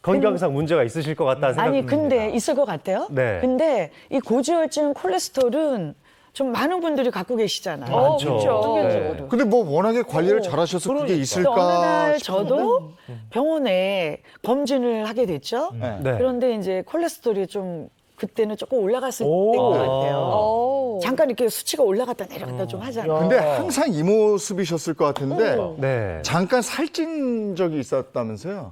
건강상 문제가 있으실 것 같다는 생각이 아니 듭니다. 근데 있을 것 같아요. 네. 근데 이 고지혈증 콜레스테롤은 좀 많은 분들이 갖고 계시잖아요. 많죠. 그렇죠. 통계적으로. 근데 뭐 워낙에 관리를 잘하셔서 그게 근데 어느 있을까 날 싶은데. 저도 병원에 검진을 하게 됐죠. 네. 네. 그런데 이제 콜레스테롤이 좀 그때는 조금 올라갔을 오. 때인 것 같아요. 오. 잠깐 이렇게 수치가 올라갔다 내려갔다 좀 하잖아요. 근데 항상 이 모습이셨을 것 같은데 네. 잠깐 살찐 적이 있었다면서요?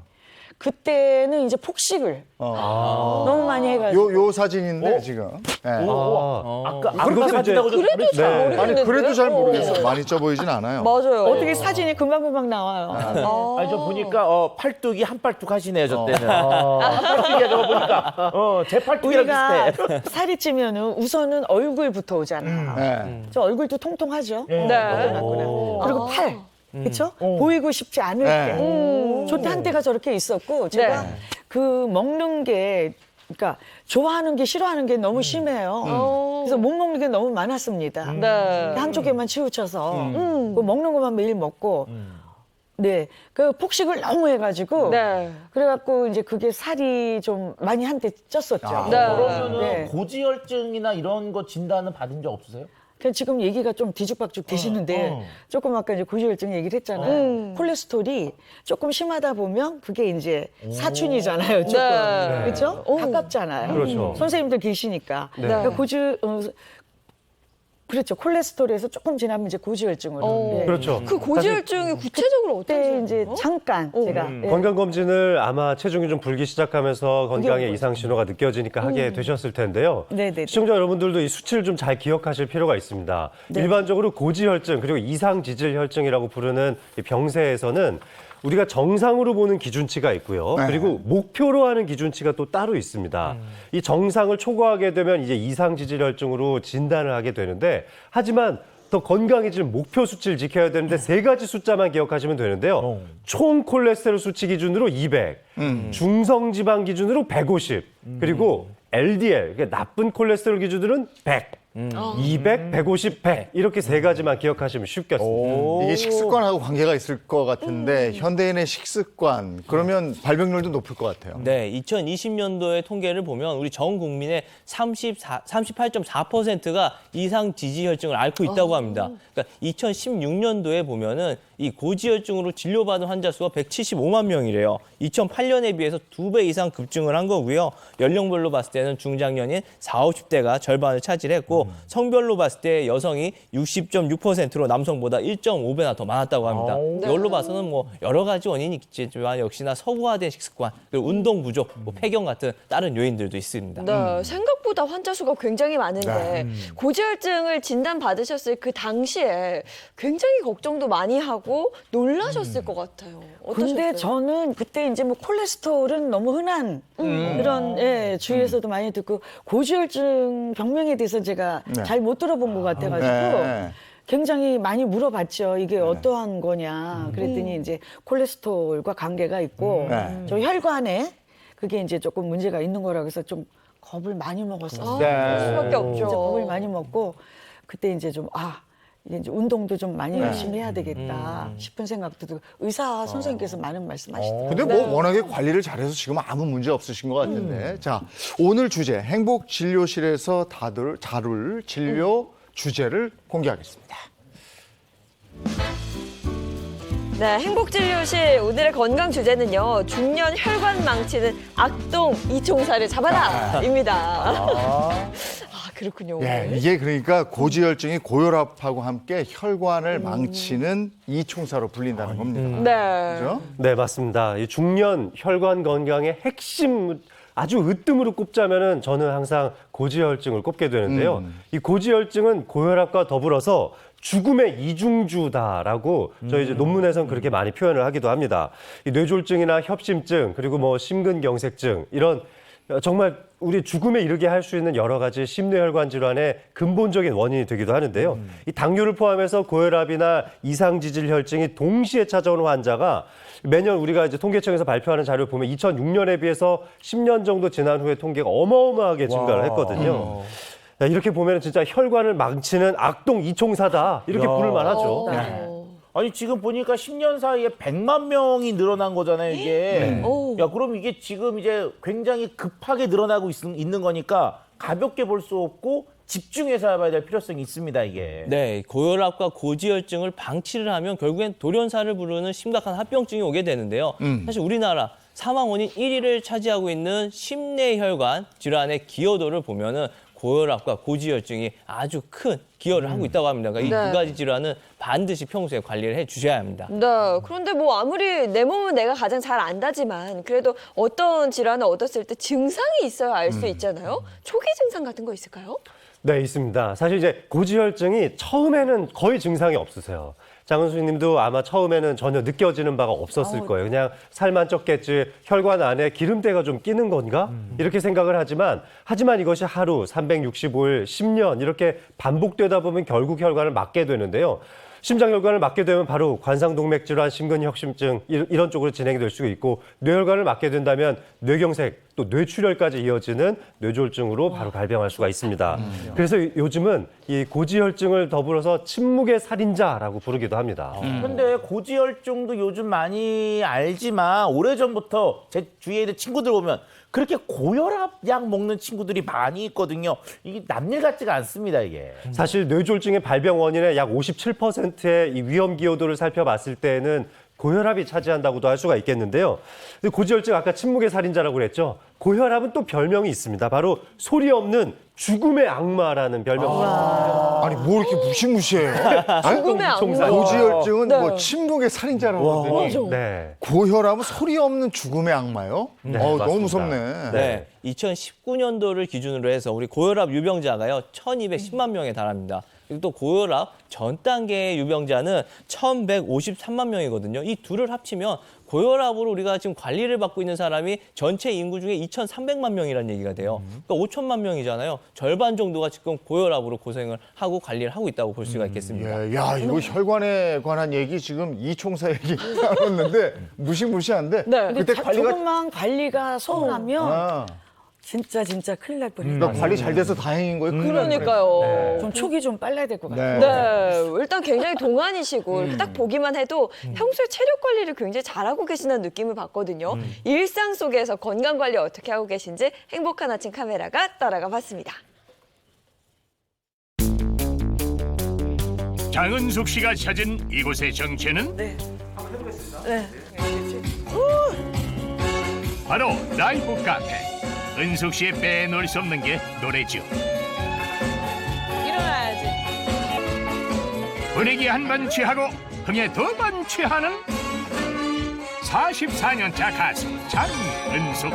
그때는 이제 폭식을 너무 많이 해가지고 요 사진인데 지금. 네. 아까 그것도 그렇게 이제- 사진다고 그래도 잘 네. 모르겠는데. 아니 그래도 잘 모르겠어요. 많이 쪄 보이진 않아요. 맞아요. 어떻게 사진이 금방금방 나와요. 아니 저 보니까 팔뚝이 한 팔뚝 하시네요, 저 때는. 한 팔뚝이야 저거 보니까. 제 팔뚝이랑 우리가 비슷해. 살이 찌면은 우선은 얼굴부터 오잖아요. 네. 저 얼굴도 통통하죠. 네. 그리고 팔, 그렇죠? 보이고 싶지 않을 네. 때. 저때 한때가 저렇게 있었고 제가 네. 그 먹는 게 그러니까 좋아하는 게 싫어하는 게 너무 심해요. 그래서 못 먹는 게 너무 많았습니다. 네. 한쪽에만 치우쳐서 그 먹는 것만 매일 먹고 네, 그 폭식을 너무 해가지고 네. 그래갖고 이제 그게 살이 좀 많이 한때 쪘었죠. 네. 그러면은 네. 고지혈증이나 이런 거 진단은 받은 적 없으세요? 그 지금 얘기가 좀 뒤죽박죽 되시는데 조금 아까 이제 고지혈증 얘기를 했잖아요. 콜레스테롤이 조금 심하다 보면 그게 이제 사춘이잖아요. 조금 네. 그렇죠? 가깝잖아요. 그렇죠. 선생님들 계시니까. 네. 그러니까 그렇죠. 콜레스테롤에서 조금 지나면 이제 고지혈증으로. 예. 그렇죠. 그 고지혈증이 구체적으로 그때 어떤 이제 잠깐 제가 예. 건강검진을 아마 체중이 좀 불기 시작하면서 건강에 그게 이상 신호가 느껴지니까 하게 되셨을 텐데요. 네네네. 시청자 여러분들도 이 수치를 좀 잘 기억하실 필요가 있습니다. 일반적으로 고지혈증 그리고 이상지질혈증이라고 부르는 이 병세에서는 우리가 정상으로 보는 기준치가 있고요. 네. 그리고 목표로 하는 기준치가 또 따로 있습니다. 이 정상을 초과하게 되면 이제 이상지질혈증으로 진단을 하게 되는데 하지만 더 건강해질 목표 수치를 지켜야 되는데 세 가지 숫자만 기억하시면 되는데요. 총 콜레스테롤 수치 기준으로 200, 중성지방 기준으로 150, 그리고 LDL, 그러니까 나쁜 콜레스테롤 기준으로는 100. 200, 150, 100 이렇게 세 가지만 기억하시면 쉽겠습니다. 이게 식습관하고 관계가 있을 것 같은데 현대인의 식습관 그러면 발병률도 높을 것 같아요. 네, 2020년도의 통계를 보면 우리 전 국민의 38.4%가 이상 지지혈증을 앓고 있다고 합니다. 그러니까 2016년도에 보면은 이 고지혈증으로 진료받은 환자 수가 175만 명이래요. 2008년에 비해서 2배 이상 급증을 한 거고요. 연령별로 봤을 때는 중장년인 40, 50대가 절반을 차지했고 성별로 봤을 때 여성이 60.6%로 남성보다 1.5배나 더 많았다고 합니다. 이걸로 봐서는 뭐 여러 가지 원인이 있겠지만 역시나 서구화된 식습관, 그리고 운동 부족, 뭐 폐경 같은 다른 요인들도 있습니다. 네, 생각보다 환자 수가 굉장히 많은데 고지혈증을 진단받으셨을 그 당시에 굉장히 걱정도 많이 하고 놀라셨을 것 같아요. 어떠셨어요? 근데 저는 그때 이제 뭐 콜레스테롤은 너무 흔한 그런 주위에서도 많이 듣고 고지혈증 병명에 대해서 제가 잘 못 들어본 것 같아가지고 네. 굉장히 많이 물어봤죠. 이게 어떠한 거냐. 그랬더니 이제 콜레스테롤과 관계가 있고 저 혈관에 그게 이제 조금 문제가 있는 거라고 해서 좀 겁을 많이 먹었어요. 그럴 수밖에 없죠. 진짜 겁을 많이 먹고 그때 이제 좀 이게 이제 운동도 좀 많이 열심히 해야 되겠다 싶은 생각도 들고 의사 선생님께서 많은 말씀하시더라고요. 근데 뭐 워낙에 관리를 잘해서 지금 아무 문제 없으신 것 같은데. 자, 오늘 주제 행복진료실에서 다룰 진료 주제를 공개하겠습니다. 네, 행복진료실 오늘의 건강 주제는요. 중년 혈관 망치는 악동 이총사를 잡아라!입니다. 그렇군요. 예, 이게 그러니까 고지혈증이 고혈압하고 함께 혈관을 망치는 이총사로 불린다는 겁니다. 네. 그죠? 네, 맞습니다. 이 중년 혈관 건강의 핵심 아주 으뜸으로 꼽자면은 저는 항상 고지혈증을 꼽게 되는데요. 이 고지혈증은 고혈압과 더불어서 죽음의 이중주다라고 저희 이제 논문에서는 그렇게 많이 표현을 하기도 합니다. 이 뇌졸중이나 협심증 그리고 뭐 심근경색증 이런 정말 우리 죽음에 이르게 할 수 있는 여러 가지 심뇌혈관 질환의 근본적인 원인이 되기도 하는데요. 이 당뇨를 포함해서 고혈압이나 이상지질혈증이 동시에 찾아오는 환자가 매년 우리가 이제 통계청에서 발표하는 자료를 보면 2006년에 비해서 10년 정도 지난 후에 통계가 어마어마하게 증가를 했거든요. 이렇게 보면 진짜 혈관을 망치는 악동 이총사다 이렇게 부를 만하죠. 아니 지금 보니까 10년 사이에 100만 명이 늘어난 거잖아요, 이게. 야, 그럼 이게 지금 이제 굉장히 급하게 늘어나고 있는 거니까 가볍게 볼 수 없고 집중해서 해봐야 될 필요성이 있습니다, 이게. 네, 고혈압과 고지혈증을 방치를 하면 결국엔 돌연사를 부르는 심각한 합병증이 오게 되는데요. 사실 우리나라 사망 원인 1위를 차지하고 있는 심뇌혈관 질환의 기여도를 보면은 고혈압과 고지혈증이 아주 큰 기여를 하고 있다고 합니다. 그러니까 이 두 가지 질환은 반드시 평소에 관리를 해 주셔야 합니다. 네. 그런데 뭐 아무리 내 몸은 내가 가장 잘 안다지만 그래도 어떤 질환을 얻었을 때 증상이 있어야 알 수 있잖아요. 초기 증상 같은 거 있을까요? 네, 있습니다. 사실 이제 고지혈증이 처음에는 거의 증상이 없으세요. 장은수 님도 아마 처음에는 전혀 느껴지는 바가 없었을 거예요. 그냥 살만 쪘겠지, 혈관 안에 기름때가 좀 끼는 건가? 이렇게 생각을 하지만 이것이 하루, 365일, 10년 이렇게 반복되다 보면 결국 혈관을 막게 되는데요. 심장혈관을 막게 되면 바로 관상동맥질환, 심근혁심증 이런 쪽으로 진행이 될 수 있고 뇌혈관을 막게 된다면 뇌경색, 또 뇌출혈까지 이어지는 뇌졸중으로 바로 발병할 수가 있습니다. 그래서 요즘은 이 고지혈증을 더불어서 침묵의 살인자라고 부르기도 합니다. 근데 고지혈증도 요즘 많이 알지만 오래전부터 제 주위에 있는 친구들 보면 그렇게 고혈압 약 먹는 친구들이 많이 있거든요. 이게 남일 같지가 않습니다, 이게. 사실 뇌졸중의 발병 원인의 약 57%의 이 위험 기여도를 살펴봤을 때는 고혈압이 차지한다고도 할 수가 있겠는데요. 근데 고지혈증 아까 침묵의 살인자라고 그랬죠. 고혈압은 또 별명이 있습니다. 바로 소리 없는 죽음의 악마라는 별명이 있습니다. 아니 뭐 이렇게 무시무시해요? 죽음의 악마. 고지혈증은 네. 뭐 침묵의 살인자라고 하더니 네. 고혈압은 소리 없는 죽음의 악마요? 네, 너무 맞습니다. 무섭네. 네. 2019년도를 기준으로 해서 우리 고혈압 유병자가요, 1,210만 명에 달합니다. 그리고 또 고혈압 전 단계의 유병자는 1,153만 명이거든요. 이 둘을 합치면 고혈압으로 우리가 지금 관리를 받고 있는 사람이 전체 인구 중에 2,300만 명이라는 얘기가 돼요. 그러니까 5천만 명이잖아요. 절반 정도가 지금 고혈압으로 고생을 하고 관리를 하고 있다고 볼 수가 있겠습니다. 예, 야 이거 혈관에 관한 얘기 지금 이총사 얘기 나눴는데 무시무시한데 네. 근데 그때 관리가 조금만 관리가 소홀하면 아, 진짜 관리 날 뻔해요. 그러니까 관리 잘 돼서 다행인 거예요. 큰일 날 그러니까요. 좀 촉이 좀 빨라야 될 것 같아요. 네, 일단 굉장히 동안이시고 이렇게 딱 보기만 해도 평소에 체력 관리를 굉장히 잘하고 계신다는 느낌을 받거든요. 일상 속에서 건강 관리 어떻게 하고 계신지 행복한 아침 카메라가 따라가 봤습니다. 장은숙 씨가 찾은 이곳의 정체는 네. 바로 라이브 카페. 은숙 씨의 빼놓을 수 없는 게 노래죠. 일어나야지. 분위기 한 번 취하고 흥에 두 번 취하는 44년차 가수 장은숙.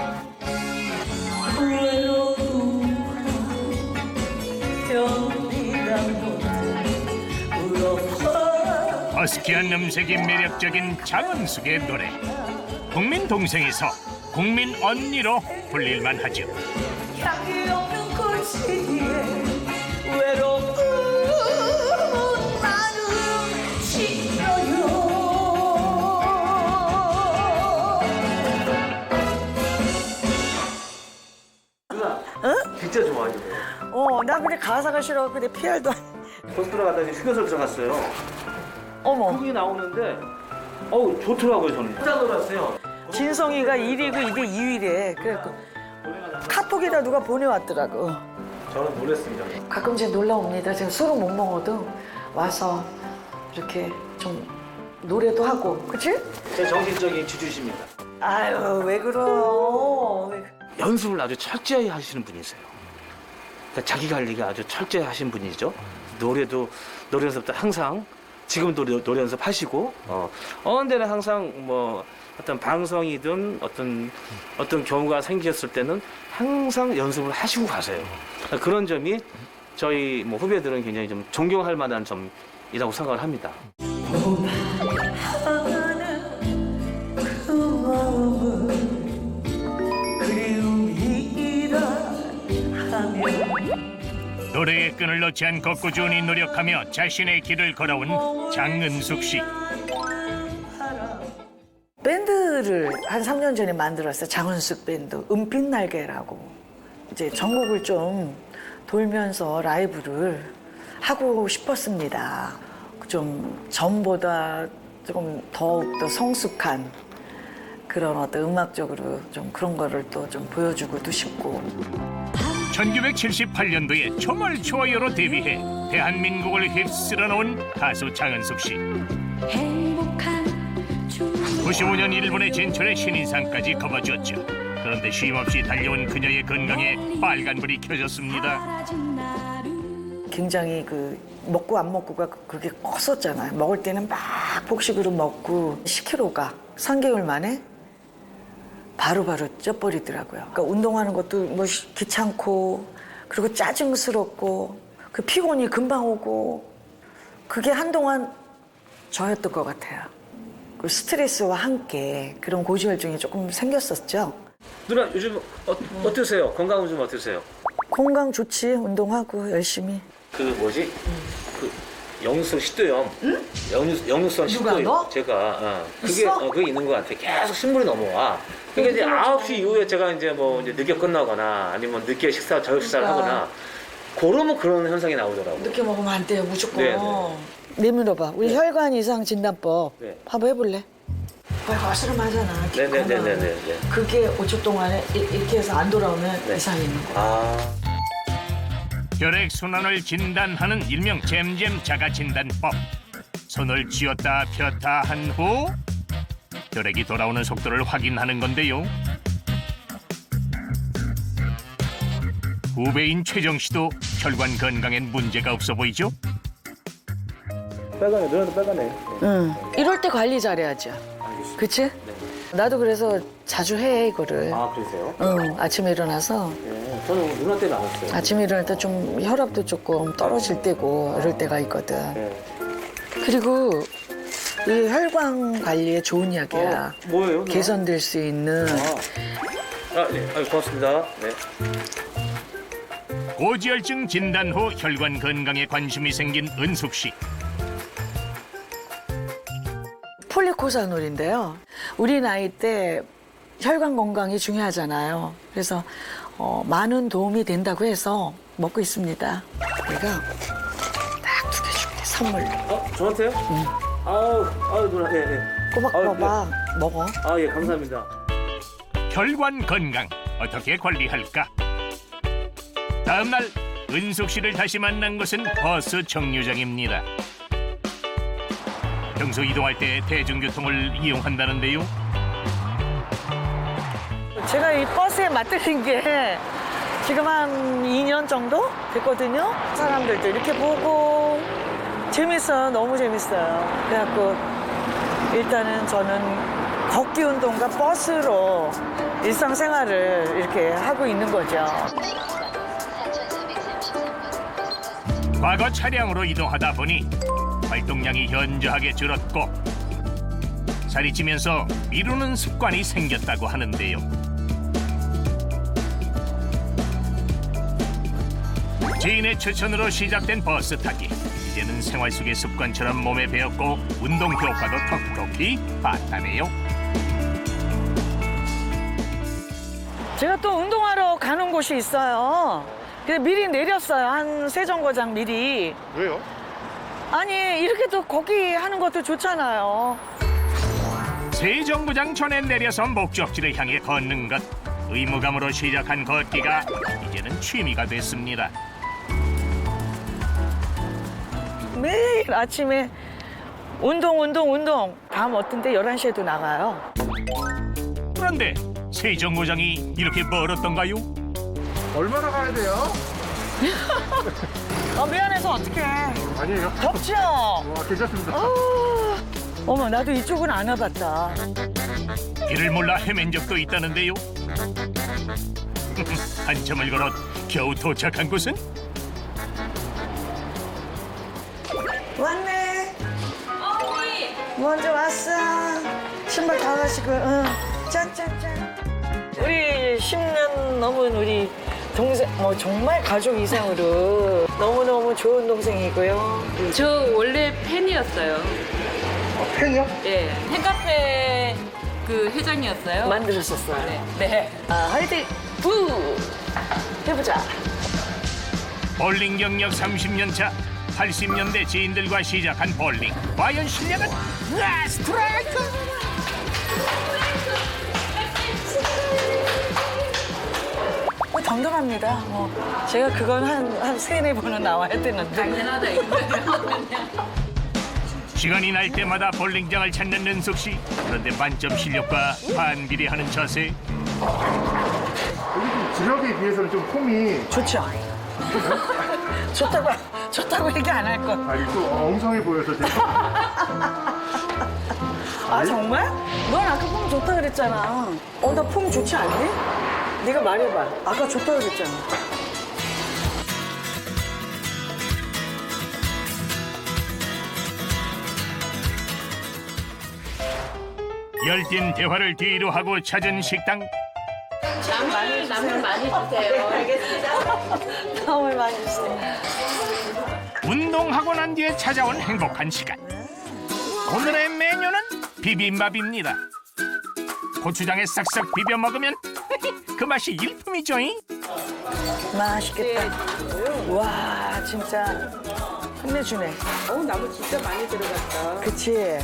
허스키한 음색이 매력적인 장은숙의 노래. 국민 동생에서 국민 언니로 불릴만 하죠. 향기 없는 골짜기에 외로운 마음 실어요. 진짜 좋아하죠. 나 근데 가사가 싫어. 근데 PR도 호스트로 가다가 휴게소를 들어갔어요. 어머. 거기 나오는데 좋더라고요 저는. 깜짝 놀랐어요. 진성이가 1위고 이게 2위래. 그래갖고 카톡에다 누가 보내왔더라고. 저는 놀랐습니다. 가끔 이제 놀러 옵니다. 제가 술을 못 먹어도 와서 이렇게 좀 노래도 하고, 그치? 제 정신적인 주주십니다. 아유, 왜 그러? 연습을 아주 철저히 하시는 분이세요. 그러니까 자기 관리가 아주 철저히 하신 분이죠. 노래 연습도 항상 지금도 노래 연습하시고 어느 데는 항상 뭐 어떤 방송이든 어떤 경우가 생겼을 때는 항상 연습을 하시고 가세요. 그런 점이 저희 뭐 후배들은 굉장히 좀 존경할 만한 점이라고 생각을 합니다. 노래의 끈을 놓지 않고 꾸준히 노력하며 자신의 길을 걸어온 장은숙 씨. 밴드를 한 3년 전에 만들었어요. 장은숙 밴드. 은빛 날개라고. 이제 전국을 좀 돌면서 라이브를 하고 싶었습니다. 좀 전보다 조금 더욱더 성숙한 그런 어떤 음악적으로 좀 그런 거를 또 좀 보여주고도 싶고. 1978년도에 초말 초여로 데뷔해 대한민국을 휩쓸어 놓은 가수 장은숙 씨. 95년 일본에 진출해 신인상까지 거머쥐었죠. 그런데 쉼없이 달려온 그녀의 건강에 빨간불이 켜졌습니다. 굉장히 그 먹고 안 먹고가 그게 컸었잖아요. 먹을 때는 막 폭식으로 먹고 10kg가 3개월 만에 바로바로 쪄버리더라고요. 그러니까 운동하는 것도 뭐 귀찮고 그리고 짜증스럽고 그 피곤이 금방 오고 그게 한동안 저였던 것 같아요. 그 스트레스와 함께 그런 고지혈증이 조금 생겼었죠. 누나 요즘 어떠세요? 건강은 좀 어떠세요? 건강 좋지. 운동하고 열심히. 그 뭐지? 그 역류성 식도염. 역류성 누가, 식도염. 너? 제가 그게 있어? 그게 있는 것 같아. 계속 신물이 넘어와. 그러니까 이제 9시 이후에 제가 이제 뭐 이제 늦게 끝나거나 아니면 늦게 저녁 식사를 하거나 그러면 그런 현상이 나오더라고요. 늦게 먹으면 안 돼요, 무조건. 네, 네. 내밀어봐. 우리 혈관 이상 진단법 네. 한번 해볼래? 거스름하잖아. 네네네네네. 그게 5초 동안에 이렇게 해서 안 돌아오면 이상이 있는 거야. 아. 혈액 순환을 진단하는 일명 잼잼 자가 진단법. 손을 쥐었다 폈다 한 후 혈액이 돌아오는 속도를 확인하는 건데요. 후배인 최정 씨도 혈관 건강엔 문제가 없어 보이죠? 빨간에 늘어도 빨간에. 응. 이럴 때 관리 잘해야지. 그치? 나도 그래서 자주 해, 이거를. 아 그러세요? 응, 아침에 일어나서. 네. 저는 누나 때는 안 했어요. 아침에 일어날 때 좀 혈압도 조금 떨어질 때고 이럴 때가 있거든. 네. 그리고 이 혈관 관리에 좋은 약이야. 뭐예요? 누나? 개선될 수 있는. 네. 고맙습니다. 네. 고지혈증 진단 후 혈관 건강에 관심이 생긴 은숙 씨. 폴리코사놀인데요. 우리 나이 때 혈관 건강이 중요하잖아요. 그래서 많은 도움이 된다고 해서 먹고 있습니다. 내가 딱 2개 줄게, 선물로. 저한테요? 응. 아우 누나. 네, 네. 꼬박꼬박 먹어. 아 예 감사합니다. 혈관 건강 어떻게 관리할까? 다음 날 은숙 씨를 다시 만난 곳은 버스 정류장입니다. 평소 이동할 때 대중교통을 이용한다는데요. 제가 이 버스에 맞들린 게 지금 한 2년 정도 됐거든요. 사람들도 이렇게 보고 재밌어요. 너무 재밌어요. 그래갖고 일단은 저는 걷기 운동과 버스로 일상생활을 이렇게 하고 있는 거죠. 과거 차량으로 이동하다 보니 활동량이 현저하게 줄었고 살이 찌면서 미루는 습관이 생겼다고 하는데요. 지인의 추천으로 시작된 버스 타기. 이제는 생활 속의 습관처럼 몸에 배었고 운동 효과도 톡톡히 봤다네요. 제가 또 운동하러 가는 곳이 있어요. 그래서 미리 내렸어요. 한 3정거장 미리. 왜요? 아니 이렇게 또 걷기 하는 것도 좋잖아요. 세정거장 전에 내려서 목적지를 향해 걷는 것. 의무감으로 시작한 걷기가 이제는 취미가 됐습니다. 매일 아침에 운동. 밤 어떤 때 11시에도 나가요. 그런데 세정거장이 이렇게 멀었던가요? 얼마나 가야 돼요? 미안해서 어떡해. 아니에요. 덥죠? 괜찮습니다. 어머 나도 이쪽은 안 와봤다. 길을 몰라 헤맨 적도 있다는데요. 한참을 걸어 겨우 도착한 곳은 왔네. 먼저 왔어. 신발 다 가시고. 응. 짠짠짠. 우리 10년 넘은 우리 동생, 정말 가족 이상으로 너무너무 좋은 동생이고요. 저 원래 팬이었어요. 팬이요? 예, 팬카페 그 회장이었어요. 만드셨었어요. 네. 화이팅! 부! 해보자. 볼링 경력 30년 차 80년대 지인들과 시작한 볼링. 과연 실력은? 스트라이크! 당당합니다. 제가 그건 한 3-4번은 나와야 되는데. 당연하다 이거예요. 시간이 날 때마다 볼링장을 찾는 은숙 씨. 그런데 만점 실력과 반비례하는 자세. 여기 주력에 비해서는 좀 폼이 좋죠. 좋다고 얘기 안 할 거. 아니 또 엉성해 보여서 제가. 아 정말? 넌 아까 폼 좋다 그랬잖아. 나 폼 좋지 않니? 네가 말해봐. 아까 좋다 그랬잖아. 열띤 대화를 뒤로 하고 찾은 식당. 나물 많이 주세요. 나물 많이 주세요. 운동하고 난 뒤에 찾아온 행복한 시간. 오늘의 메뉴는 비빔밥입니다. 고추장에 싹싹 비벼 먹으면 그 맛이 일품이죠잉. 맛있겠다. 와, 진짜 끝내주네. 나무 진짜 많이 들어갔다. 그치?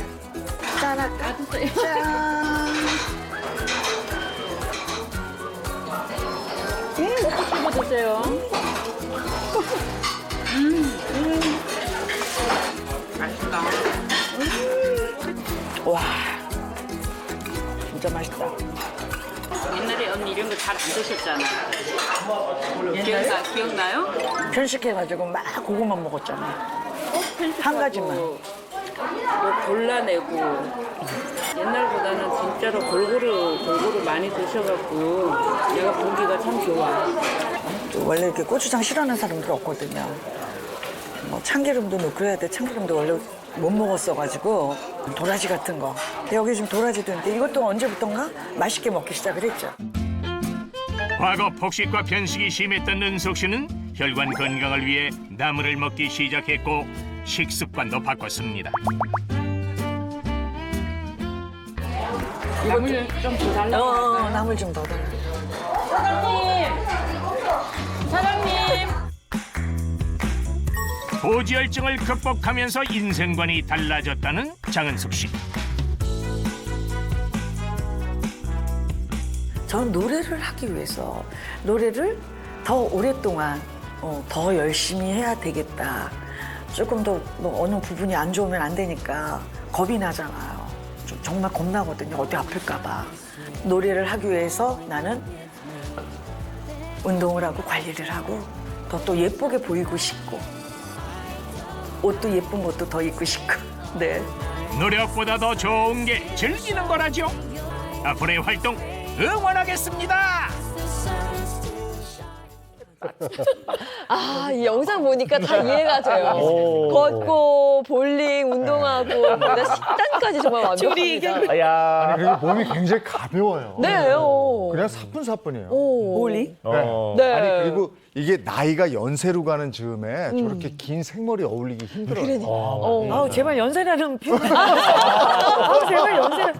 짠할까? 짠. 씹어 드세요. 맛있다. 와, 진짜 맛있다. 옛날에 언니 이런 거 잘 안 드셨잖아. 기억나요? 편식해가지고 막 그거만 먹었잖아. 한 가지만. 뭐 골라내고 옛날보다는 진짜로 골고루 많이 드셔갖고 내가 보기가 참 좋아. 원래 이렇게 고추장 싫어하는 사람들 없거든요. 뭐 참기름도 넣고 해야 돼. 참기름도 원래 못 먹었어가지고 도라지 같은 거. 여기 지금 도라지도 있는데 이것도 언제부턴가 맛있게 먹기 시작을 했죠. 과거 폭식과 편식이 심했던 은석 씨는 혈관 건강을 위해 나물을 먹기 시작했고 식습관도 바꿨습니다. 나물 좀 더 달라고. 나물 좀 더 달라. 사장님. 고지혈증을 극복하면서 인생관이 달라졌다는 장은숙 씨. 저는 노래를 하기 위해서 노래를 더 오랫동안 더 열심히 해야 되겠다. 조금 더 뭐 어느 부분이 안 좋으면 안 되니까 겁이 나잖아요. 정말 겁나거든요. 어디 아플까 봐. 노래를 하기 위해서 나는 운동을 하고 관리를 하고 더 또 예쁘게 보이고 싶고 옷도 예쁜 것도 더 입고 싶고. 네. 노력보다 더 좋은 게 즐기는 거라죠. 앞으로의 활동 응원하겠습니다. 아, 이 영상 보니까 다 이해가 돼요. 걷고 볼링, 운동하고 거기다 식단까지 정말 완벽합니다. 야. 아니, 그리고 몸이 굉장히 가벼워요. 네. 그냥 사뿐사뿐해요. 볼링? 네. 아니, 그리고 이게 나이가 연세로 가는 즈음에 저렇게 긴 생머리 어울리기 힘들어요. 아우, 제발 연세라는 표현. 제발 연세라.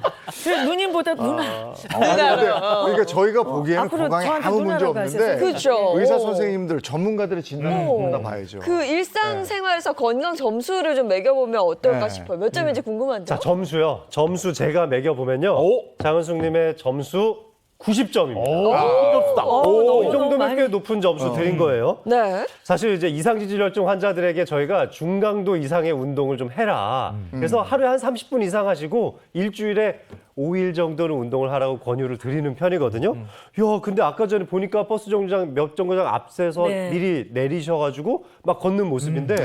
누님보다 누나. 그러니까 저희가 보기에는 앞으로 건강에 저한테 아무 문제 누나라고 없는데 하세요. 그렇죠. 의사 선생님들 전문가들의 진단을 받아봐야죠. 그 일상생활에서 건강 점수를 좀 매겨보면 어떨까 네. 싶어요. 몇 점인지 궁금한데요. 자, 점수요. 점수 제가 매겨보면요. 장은숙님의 점수 90점입니다. 이 정도면 꽤 높은 점수 드린 거예요. 네. 사실 이제 이상지질혈증 환자들에게 저희가 중강도 이상의 운동을 좀 해라. 그래서 하루에 한 30분 이상 하시고 일주일에 5일 정도는 운동을 하라고 권유를 드리는 편이거든요. 야, 근데 아까 전에 보니까 버스 정류장 몇 정거장 앞에서 네. 미리 내리셔가지고 막 걷는 모습인데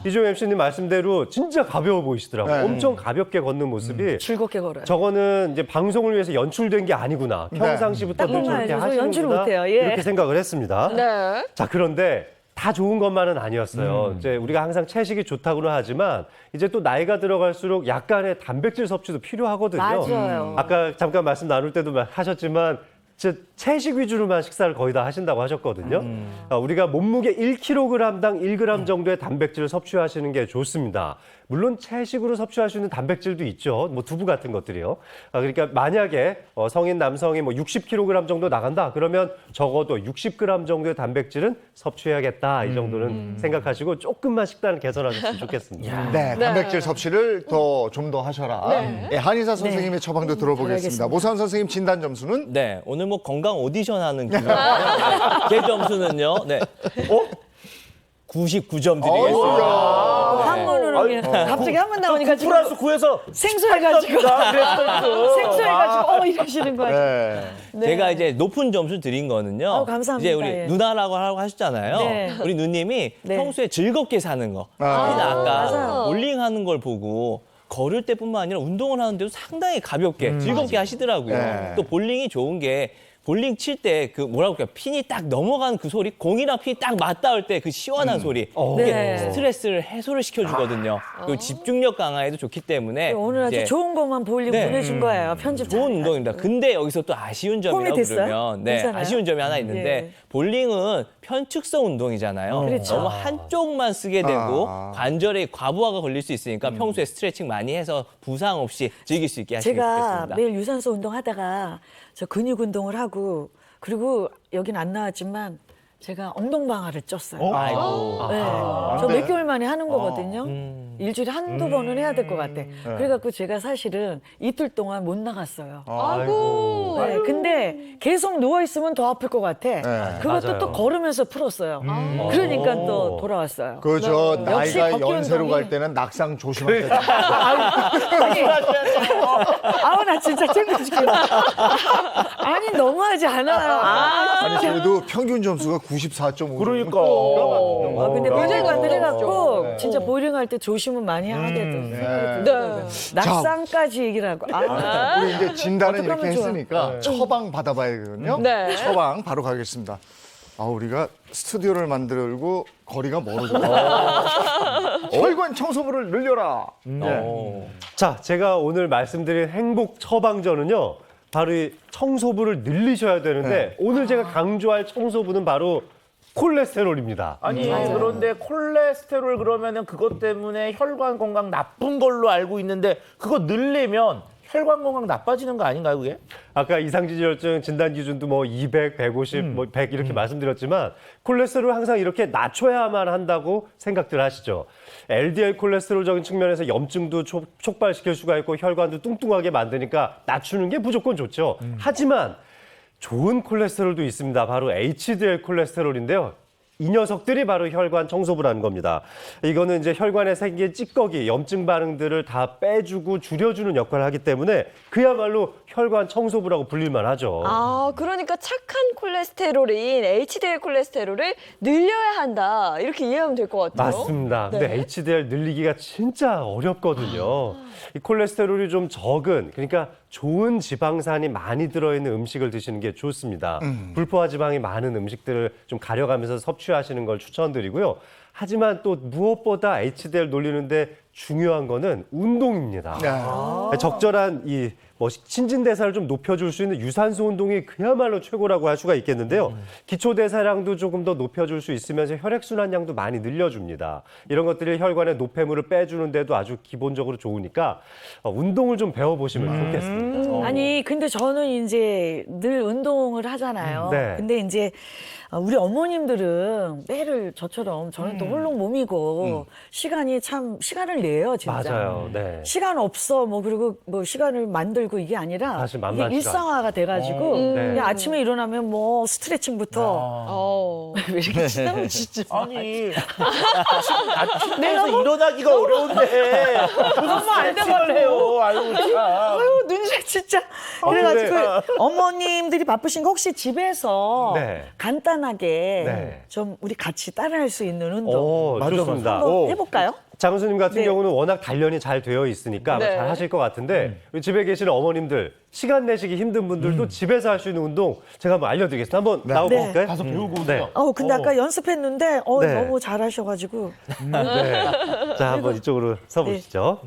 이종 MC님 말씀대로 진짜 가벼워 보이시더라고요. 엄청 가볍게 걷는 모습이 즐겁게 걸어요. 저거는 이제 방송을 위해서 연출된 게 아니구나. 평상시부터 딱 늘 저렇게 봐야죠. 저 연출 하시는구나. 못해요. 예. 이렇게 생각을 했습니다. 네. 자, 그런데 다 좋은 것만은 아니었어요. 이제 우리가 항상 채식이 좋다고는 하지만 이제 또 나이가 들어갈수록 약간의 단백질 섭취도 필요하거든요. 맞아요. 아까 잠깐 말씀 나눌 때도 하셨지만 진짜 채식 위주로만 식사를 거의 다 하신다고 하셨거든요. 우리가 몸무게 1kg당 1g 정도의 단백질을 섭취하시는 게 좋습니다. 물론 채식으로 섭취할 수 있는 단백질도 있죠. 뭐 두부 같은 것들이요. 그러니까 만약에 성인 남성이 뭐 60kg 정도 나간다. 그러면 적어도 60g 정도의 단백질은 섭취해야겠다. 이 정도는 생각하시고 조금만 식단을 개선하셨으면 좋겠습니다. 네, 단백질 섭취를 좀 더 하셔라. 네, 한의사 선생님의 처방도 들어보겠습니다. 알겠습니다. 모산 선생님 진단 점수는? 네, 오늘 뭐 건강 오디션 하는 기분이에요. 제 점수는요. 네. 99점 드리겠습니다. 한문으로 갑자기 한 번 나오니까 지금 플러스 9에서 생소해가지고 생소해가지고 이러시는 거예요. 네. 제가 이제 높은 점수 드린 거는요. 감사합니다. 이제 우리 예. 누나라고 하셨잖아요. 네. 우리 누님이 네. 평소에 즐겁게 사는 거. 아까 맞아요. 볼링하는 걸 보고 걸을 때뿐만 아니라 운동을 하는데도 상당히 가볍게 즐겁게 하시더라고요. 네. 또 볼링이 좋은 게 볼링 칠 때 그 뭐라고 할까요? 핀이 딱 넘어가는 그 소리, 공이랑 핀이 딱 맞닿을 때 그 시원한 소리, 이게 네. 스트레스를 해소를 시켜주거든요. 그리고 집중력 강화에도 좋기 때문에 오늘 아주 이제 좋은 것만 볼링 네. 보내준 거예요. 편집 좋은 운동입니다. 근데 여기서 또 아쉬운 점이라고 폼이 됐어요? 그러면 괜찮아요? 아쉬운 점이 하나 있는데 예. 볼링은 편측성 운동이잖아요. 그렇죠. 너무 한쪽만 쓰게 되고 아. 관절에 과부하가 걸릴 수 있으니까 평소에 스트레칭 많이 해서 부상 없이 즐길 수 있게 하시면 제가 좋겠습니다. 매일 유산소 운동하다가 저 근육 운동을 하고 그리고 여긴 안 나왔지만 제가 엉덩방아를 쪘어요. 아이고. 네. 저 몇 개월 만에 하는 거거든요. 일주일에 한두 번은 해야 될 것 같아. 그래갖고 제가 사실은 이틀 동안 못 나갔어요. 아이고. 네, 근데 계속 누워있으면 더 아플 것 같아. 그것도 맞아요. 또 걸으면서 풀었어요. 그러니까 또 돌아왔어요. 그저 네. 역시 나이가 걷기 연세로 운동이- 갈 때는 낙상 조심하셔야 돼요. 아우, 나 진짜 챙겨줄게. 아니, 너무하지 않아요. 아니 그래도 평균 점수가 94.5. 그러니까. 근데 보증관들 해갖고 네. 진짜 보링 할 때 조심은 많이 하게 네. 됐어요. 낙상까지 얘기를 하고. 우리 이제 진단은 이렇게 어떡하면 좋아. 했으니까 처방 받아봐야 되거든요. 네. 처방 바로 가겠습니다. 우리가 스튜디오를 만들고 거리가 멀어져. 혈관 청소부를 늘려라. 네. 자, 제가 오늘 말씀드린 행복 처방전은요. 바로 이 청소부를 늘리셔야 되는데 오늘 제가 강조할 청소부는 바로 콜레스테롤입니다. 아니 그런데 콜레스테롤 그러면은 그것 때문에 혈관 건강 나쁜 걸로 알고 있는데 그거 늘리면 혈관 건강 나빠지는 거 아닌가요, 그게? 아까 이상지질혈증 진단 기준도 뭐 200, 150, 뭐 100 이렇게 말씀드렸지만 콜레스테롤을 항상 이렇게 낮춰야만 한다고 생각들 하시죠. LDL 콜레스테롤적인 측면에서 염증도 촉발시킬 수가 있고 혈관도 뚱뚱하게 만드니까 낮추는 게 무조건 좋죠. 하지만 좋은 콜레스테롤도 있습니다. 바로 HDL 콜레스테롤인데요. 이 녀석들이 바로 혈관 청소부라는 겁니다. 이거는 이제 혈관에 생긴 찌꺼기, 염증 반응들을 다 빼주고 줄여주는 역할을 하기 때문에 그야말로 혈관 청소부라고 불릴만 하죠. 그러니까 착한 콜레스테롤인 HDL 콜레스테롤을 늘려야 한다. 이렇게 이해하면 될 것 같아요. 맞습니다. 근데 HDL 늘리기가 진짜 어렵거든요. 이 콜레스테롤이 좀 적은, 그러니까 좋은 지방산이 많이 들어있는 음식을 드시는 게 좋습니다. 불포화 지방이 많은 음식들을 좀 가려가면서 섭취하시는 걸 추천드리고요. 하지만 또 무엇보다 HDL 놀리는데 중요한 거는 운동입니다. 적절한 이 신진대사를 좀 높여줄 수 있는 유산소 운동이 그야말로 최고라고 할 수가 있겠는데요. 기초대사량도 조금 더 높여줄 수 있으면서 혈액순환량도 많이 늘려줍니다. 이런 것들이 혈관의 노폐물을 빼주는 데도 아주 기본적으로 좋으니까 운동을 좀 배워보시면 좋겠습니다. 아니, 근데 저는 이제 늘 운동을 하잖아요. 네. 근데 이제 우리 어머님들은 매일 저처럼 저는 또 홀로 몸이고 시간을 내요, 진짜. 맞아요. 네. 시간 없어, 그리고 시간을 만들고 이게 아니라 사실 이게 만만치가 일상화가 돼가지고 네. 그냥 아침에 일어나면 스트레칭부터 왜 이렇게 치담을 짓지 마. 아니 아침에서 일어나기가 어려운데 너무 안 스트레칭을 해요. 아유 참. 아유, 눈살 진짜. 그래가지고 어머님들이 바쁘신 거 혹시 집에서 네. 간단하게 네. 좀 우리 같이 따라할 수 있는 운동 좋습니다. 한번 해볼까요? 장은수님 같은 네. 경우는 워낙 단련이 잘 되어 있으니까 아마 네. 잘 하실 것 같은데 집에 계시는 어머님들 시간 내시기 힘든 분들도 집에서 할 수 있는 운동 제가 한번 알려드리겠습니다. 한번 나와볼까요? 가서 배우고 네. 오세요. 근데 아까 연습했는데 네. 너무 잘하셔가지고 네. 자, 한번 이쪽으로 서보시죠.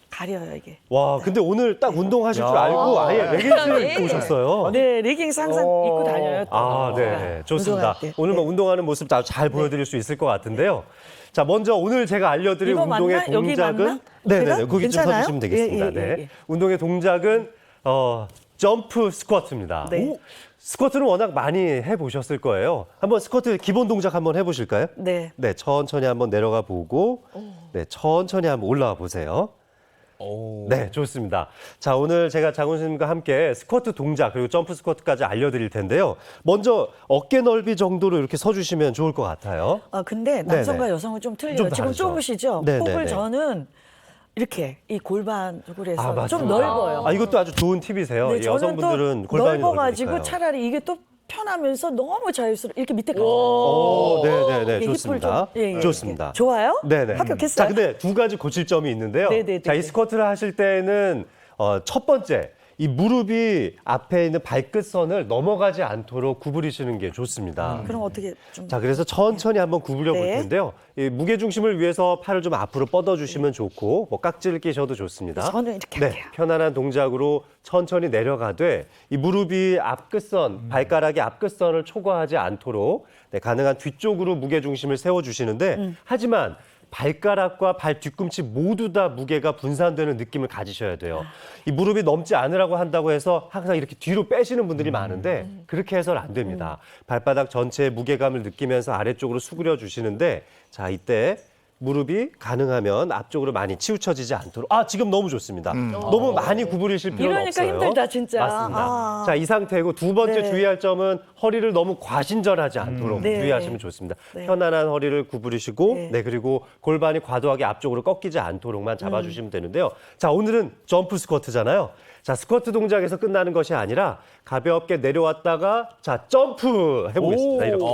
가려요 이게. 와, 근데 오늘 딱 운동하실 줄 알고 아예 레깅스를 입고 오셨어요. 네, 레깅스 항상 입고 다녀요. 또. 네. 좋습니다. 운동할 때. 오늘 운동하는 모습 다 잘 보여드릴 수 있을 것 같은데요. 자, 먼저 오늘 제가 알려드릴 이거 운동의 맞나? 여기 동작은 맞나? 네네네, 제가? 거기 좀 괜찮아요? 서주시면 되겠습니다. 예. 네. 운동의 동작은 점프 스쿼트입니다. 네. 스쿼트는 워낙 많이 해보셨을 거예요. 한번 스쿼트 기본 동작 한번 해보실까요? 네. 네, 천천히 한번 내려가 보고, 네, 천천히 한번 올라와 보세요. 네, 좋습니다. 자, 오늘 제가 장훈수님과 함께 스쿼트 동작 그리고 점프 스쿼트까지 알려드릴 텐데요. 먼저 어깨 넓이 정도로 이렇게 서주시면 좋을 것 같아요. 근데 남성과 네네. 여성은 좀 틀려요. 좀 지금 다르죠. 좁으시죠? 네네네. 폭을 저는 이렇게 이 골반 쪽으로 해서 맞습니다. 좀 넓어요. 이것도 아주 좋은 팁이세요. 네, 이 저는 여성분들은 또 골반이 넓어가지고 넓으니까요. 차라리 이게 또 편하면서 너무 자유스럽게 이렇게 밑에 가요. 네네네, 이게 좋습니다. 힙을 좀, 예, 좋습니다. 좋아요? 네네. 합격했어요? 자, 근데 두 가지 고칠 점이 있는데요. 네네네. 자, 이 스쿼트를 하실 때는 첫 번째, 이 무릎이 앞에 있는 발끝선을 넘어가지 않도록 구부리시는 게 좋습니다. 그럼 어떻게 좀. 자, 그래서 천천히 한번 구부려 볼 네. 텐데요. 이 무게 중심을 위해서 팔을 좀 앞으로 뻗어 주시면 좋고 뭐 깍지를 끼셔도 좋습니다. 저는 이렇게 네, 할게요. 편안한 동작으로 천천히 내려가되 이 무릎이 앞끝선, 발가락이 앞끝선을 초과하지 않도록 네, 가능한 뒤쪽으로 무게 중심을 세워 주시는데 하지만 발가락과 발 뒤꿈치 모두 다 무게가 분산되는 느낌을 가지셔야 돼요. 이 무릎이 넘지 않으라고 한다고 해서 항상 이렇게 뒤로 빼시는 분들이 많은데 그렇게 해서는 안 됩니다. 발바닥 전체의 무게감을 느끼면서 아래쪽으로 수그려 주시는데 자, 이때 무릎이 가능하면 앞쪽으로 많이 치우쳐지지 않도록. 아, 지금 너무 좋습니다. 너무 많이 구부리실 필요는 이러니까 없어요. 힘들다, 진짜. 맞습니다. 아. 자, 이 상태고 두 번째 네. 주의할 점은 허리를 너무 과신전하지 않도록 네. 주의하시면 좋습니다. 네. 편안한 허리를 구부리시고 네. 네, 그리고 골반이 과도하게 앞쪽으로 꺾이지 않도록만 잡아주시면 되는데요. 자, 오늘은 점프 스쿼트잖아요. 자, 스쿼트 동작에서 끝나는 것이 아니라 가볍게 내려왔다가 자, 점프 해보겠습니다. 이렇게.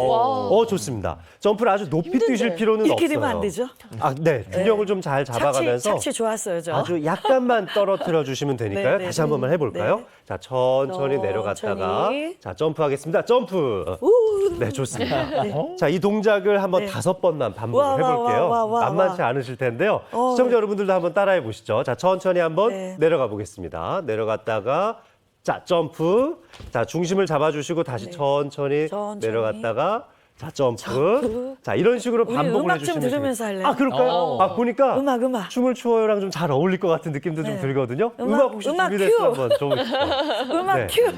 좋습니다. 점프를 아주 높이 뛰실 필요는 이렇게 없어요. 되면 안 되죠? 아, 네. 균형을 좀 잘 잡아가면서 착지 좋았어요, 저. 아주 약간만 떨어뜨려 주시면 되니까요. 네, 네. 다시 한 번만 해볼까요? 네. 자, 천천히 내려갔다가 천천히. 자, 점프하겠습니다. 점프. 네, 좋습니다. 자, 이 동작을 한번 네. 5번만 반복을 와, 와, 해볼게요. 와, 와, 와, 만만치 와. 않으실 텐데요. 시청자 여러분들도 한번 따라해 보시죠. 자, 천천히 한번 네. 내려가 보겠습니다. 내려갔다가 자, 점프. 자, 중심을 잡아주시고 다시 천천히 천천히. 내려갔다가 자, 점프. 자, 이런 식으로 우리 반복을 음악 좀 해주시면 들으면서 돼요. 할래요? 아, 그럴까요? 아, 보니까 음악. 춤을 추어요랑 좀 잘 어울릴 것 같은 느낌도 좀 네. 들거든요. 음악, 혹시 음악 준비됐으면 큐. 한번 줘보시죠. 음악 네. 큐. 안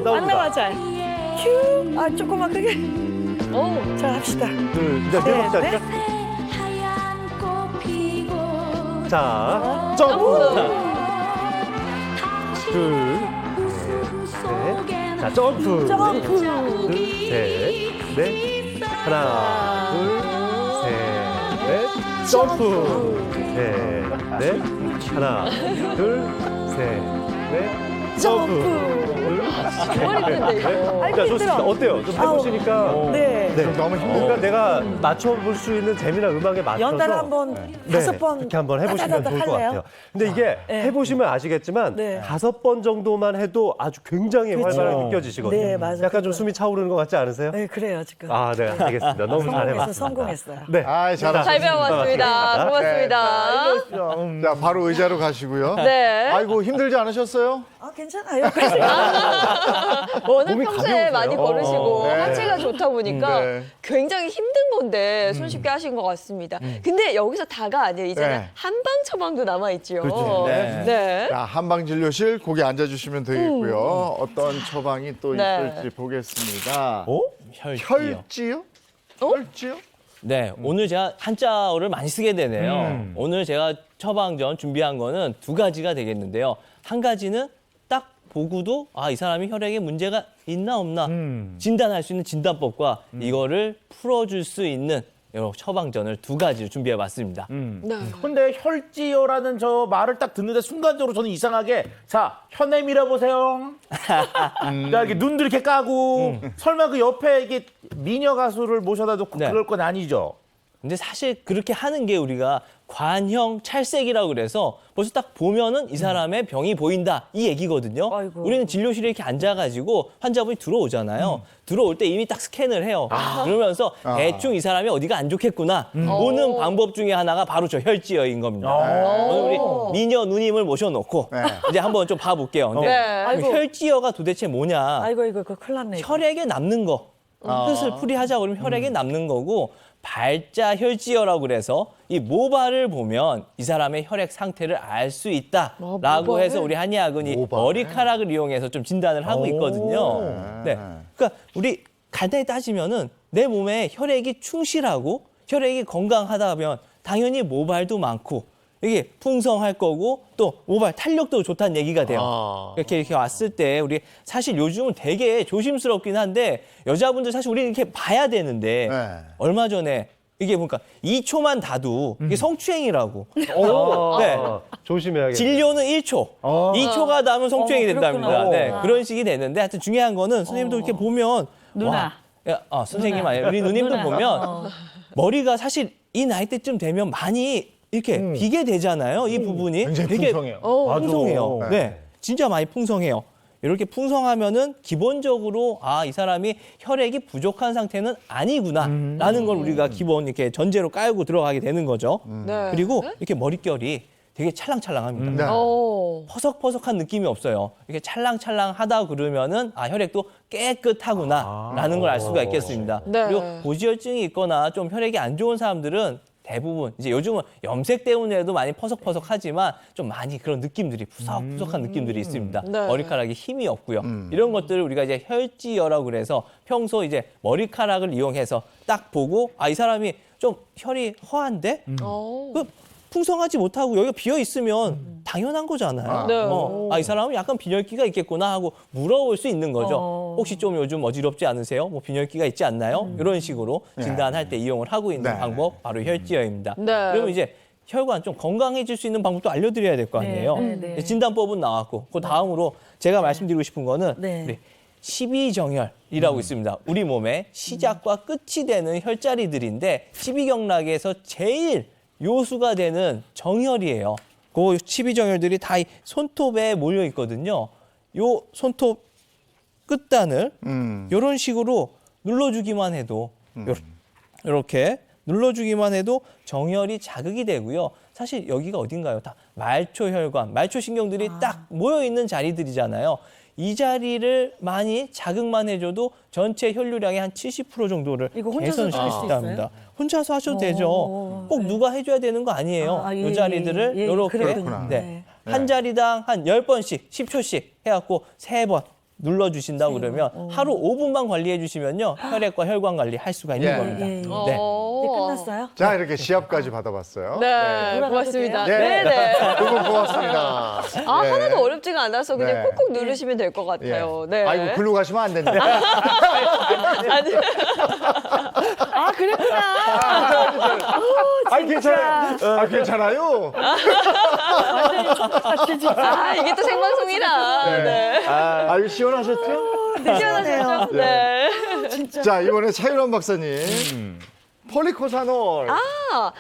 나옵니다. 나와, 잘. 큐. 아, 조금만 크게. 자, 합시다. 둘, 네, 네 박자. 네. 자, 점프. 둘, 셋. 자, 점프. 점프. 둘, 셋, 넷. 하나, 둘, 셋, 넷. 점프. 셋, 넷. 하나, 둘, 셋, 넷. 점프. 머리 든데 이거. 아이고, 자, 힘들어. 좋습니다. 어때요? 좀 해보시니까. 네. 네. 너무 힘든가? 뭔가 내가 맞춰볼 수 있는 재미나 음악에 맞춰서 연달아 한번 네, 5번 그렇게 한번 해보시면 따다다다 좋을 것 할래요? 같아요. 근데 이게 네. 해보시면 아시겠지만 네. 5번 정도만 해도 아주 굉장히 그렇죠. 활발하게 느껴지시거든요. 네, 맞아요. 약간 좀 숨이 차오르는 것 같지 않으세요? 네, 그래요, 지금. 아, 네, 알겠습니다. 너무 잘해봤습니다. 성공했어요. 네. 아, 잘하셨습니다. 잘 배워봤습니다. 고맙습니다. 자, 바로 의자로 가시고요. 네. 아이고, 힘들지 않으셨어요? 아, 괜찮아요. 워낙 몸이 평소에 가벼우세요. 많이 걸으시고 네. 하체가 좋다 보니까 네. 굉장히 힘든 건데 손쉽게 하신 것 같습니다. 근데 여기서 다가 아니에요. 이제는 네. 한방 처방도 남아있죠. 그렇죠. 네. 네. 자, 한방진료실 거기 앉아주시면 되겠고요. 어떤 처방이 또 네. 있을지 보겠습니다. 혈지요. 혈지요? 혈지요? 네, 오늘 제가 한자어를 많이 쓰게 되네요. 오늘 제가 처방전 준비한 거는 2가지가 되겠는데요. 한 가지는 딱 보고도 이 사람이 혈액에 문제가 있나 없나 진단할 수 있는 진단법과 이거를 풀어줄 수 있는 여러 처방전을 2가지를 준비해봤습니다. 네. 근데 혈지어라는 저 말을 딱 듣는데 순간적으로 저는 이상하게 자, 혈내 밀어보세요. 자, 이렇게 눈도 이렇게 까고 설마 그 옆에 이게 미녀 가수를 모셔다 놓고 네. 그럴 건 아니죠? 근데 사실 그렇게 하는 게 우리가 관형 찰색이라고 그래서 벌써 딱 보면은 이 사람의 병이 보인다 이 얘기거든요. 아이고. 우리는 진료실에 이렇게 앉아가지고 환자분이 들어오잖아요. 들어올 때 이미 딱 스캔을 해요. 그러면서 대충 이 사람이 어디가 안 좋겠구나 보는 방법 중에 하나가 바로 저 혈지어인 겁니다. 오늘 우리 미녀 누님을 모셔놓고 네. 이제 한번 좀 봐볼게요. 근데 네. 그 혈지어가 도대체 뭐냐? 아이고, 이거 큰일 났네. 이거. 혈액에 남는 거. 뜻을 풀이하자 그러면 혈액에 남는 거고 발자 혈지어라고 그래서 이 모발을 보면 이 사람의 혈액 상태를 알 수 있다라고 모발을? 해서 우리 한의학은 이 머리카락을 이용해서 좀 진단을 하고 있거든요. 네, 그러니까 우리 간단히 따지면은 내 몸에 혈액이 충실하고 혈액이 건강하다면 당연히 모발도 많고 이게 풍성할 거고 또 모발 탄력도 좋다는 얘기가 돼요. 이렇게 왔을 때 우리 사실 요즘은 되게 조심스럽긴 한데 여자분들 사실 우리 이렇게 봐야 되는데 네. 얼마 전에 이게 보니까 2초만 다도 이게 성추행이라고. 네. 조심해야겠네요. 진료는 1초. 2초가 남으면 성추행이 된답니다. 그렇구나. 네. 그런 식이 되는데 하여튼 중요한 거는 선생님도 이렇게 보면 누나. 선생님 아니에요. 우리 누님도 보면 머리가 사실 이 나이 때쯤 되면 많이 이렇게 비게 되잖아요. 이 부분이 굉장히 되게 풍성해요. 풍성해요. 맞아. 네, 진짜 많이 풍성해요. 이렇게 풍성하면은 기본적으로 이 사람이 혈액이 부족한 상태는 아니구나라는 걸 우리가 기본 이렇게 전제로 깔고 들어가게 되는 거죠. 네. 그리고 이렇게 머릿결이 되게 찰랑찰랑합니다. 네. 퍼석퍼석한 느낌이 없어요. 이렇게 찰랑찰랑하다 그러면은 혈액도 깨끗하구나라는 걸 알 수가 있겠습니다. 네. 그리고 고지혈증이 있거나 좀 혈액이 안 좋은 사람들은 대부분 이제 요즘은 염색 때문에도 많이 퍼석퍼석하지만 좀 많이 그런 느낌들이 푸석푸석한 느낌들이 있습니다. 네. 머리카락에 힘이 없고요. 이런 것들을 우리가 이제 혈지혈이라고 그래서 평소 이제 머리카락을 이용해서 딱 보고 이 사람이 좀 혈이 허한데 그 풍성하지 못하고 여기가 비어 있으면 당연한 거잖아요. 네. 이 사람은 약간 빈혈기가 있겠구나 하고 물어볼 수 있는 거죠. 혹시 좀 요즘 어지럽지 않으세요? 뭐 빈혈기가 있지 않나요? 이런 식으로 진단할 때 이용을 하고 있는 네. 방법 바로 혈지혈입니다. 네. 그러면 이제 혈관 좀 건강해질 수 있는 방법도 알려드려야 될 거 아니에요. 네. 진단법은 나왔고 그 다음으로 제가 말씀드리고 싶은 거는 네. 우리 12정혈이라고 있습니다. 우리 몸의 시작과 끝이 되는 혈자리들인데 12경락에서 제일 요수가 되는 정혈이에요. 그 12정혈들이 다 이 손톱에 몰려 있거든요. 요 손톱 끝단을 이런 식으로 눌러주기만 해도 이렇게 눌러주기만 해도 정혈이 자극이 되고요. 사실 여기가 어딘가요? 다 말초혈관, 말초신경들이 딱 모여 있는 자리들이잖아요. 이 자리를 많이 자극만 해줘도 전체 혈류량의 한 70% 정도를 이거 혼자서 개선시킬 하실 수 수 있답니다. 있어요? 혼자서 하셔도 되죠. 꼭 누가 해줘야 되는 거 아니에요. 이 자리들을 이렇게 그렇구나. 한 자리당 한 10번씩, 10초씩 해갖고 3번 눌러주신다고 그러면 하루 5분만 관리해 주시면요. 혈액과 혈관 관리 할 수가 있는 겁니다. 예. 네. 이제 끝났어요? 자, 이렇게 시합까지 받아봤어요. 네, 고맙습니다. 예. 네, 네. 두 분 고맙습니다. 예. 하나도 어렵지가 않아서 그냥 네. 꾹꾹 누르시면 될 것 같아요. 네. 아이고, 글로 가시면 안 된다. 아니, 그랬구나. 아니, 괜찮아요. 괜찮아요. 이게 또 생방송이라. 네. 이거 시원하셨죠? 시원하셨죠? 네. 자, 이번에 차윤원 박사님. 폴리코사놀.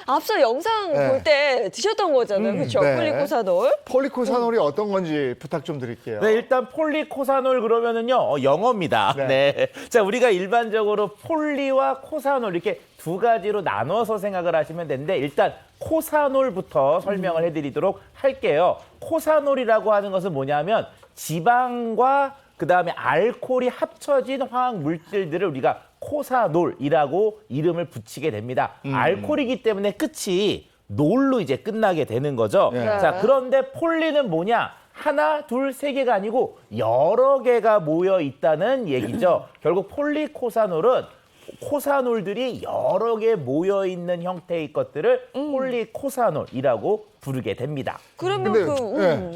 앞서 영상 네. 볼 때 드셨던 거잖아요. 그렇죠? 네. 폴리코사놀. 폴리코사놀이 어떤 건지 부탁 좀 드릴게요. 네, 일단 폴리코사놀 그러면은요, 영어입니다. 네. 네. 자, 우리가 일반적으로 폴리와 코사놀 이렇게 두 가지로 나눠서 생각을 하시면 되는데 일단 코사놀부터 설명을 해드리도록 할게요. 코사놀이라고 하는 것은 뭐냐면 지방과 그다음에 알코올이 합쳐진 화학 물질들을 우리가 코사놀이라고 이름을 붙이게 됩니다. 알코올이기 때문에 끝이 놀로 이제 끝나게 되는 거죠. 네. 자, 그런데 폴리는 뭐냐? 하나, 둘, 세 개가 아니고 여러 개가 모여 있다는 얘기죠. 결국 폴리코사놀은 코사놀들이 여러 개 모여 있는 형태의 것들을 폴리코사놀이라고 부르게 됩니다. 그러면 근데,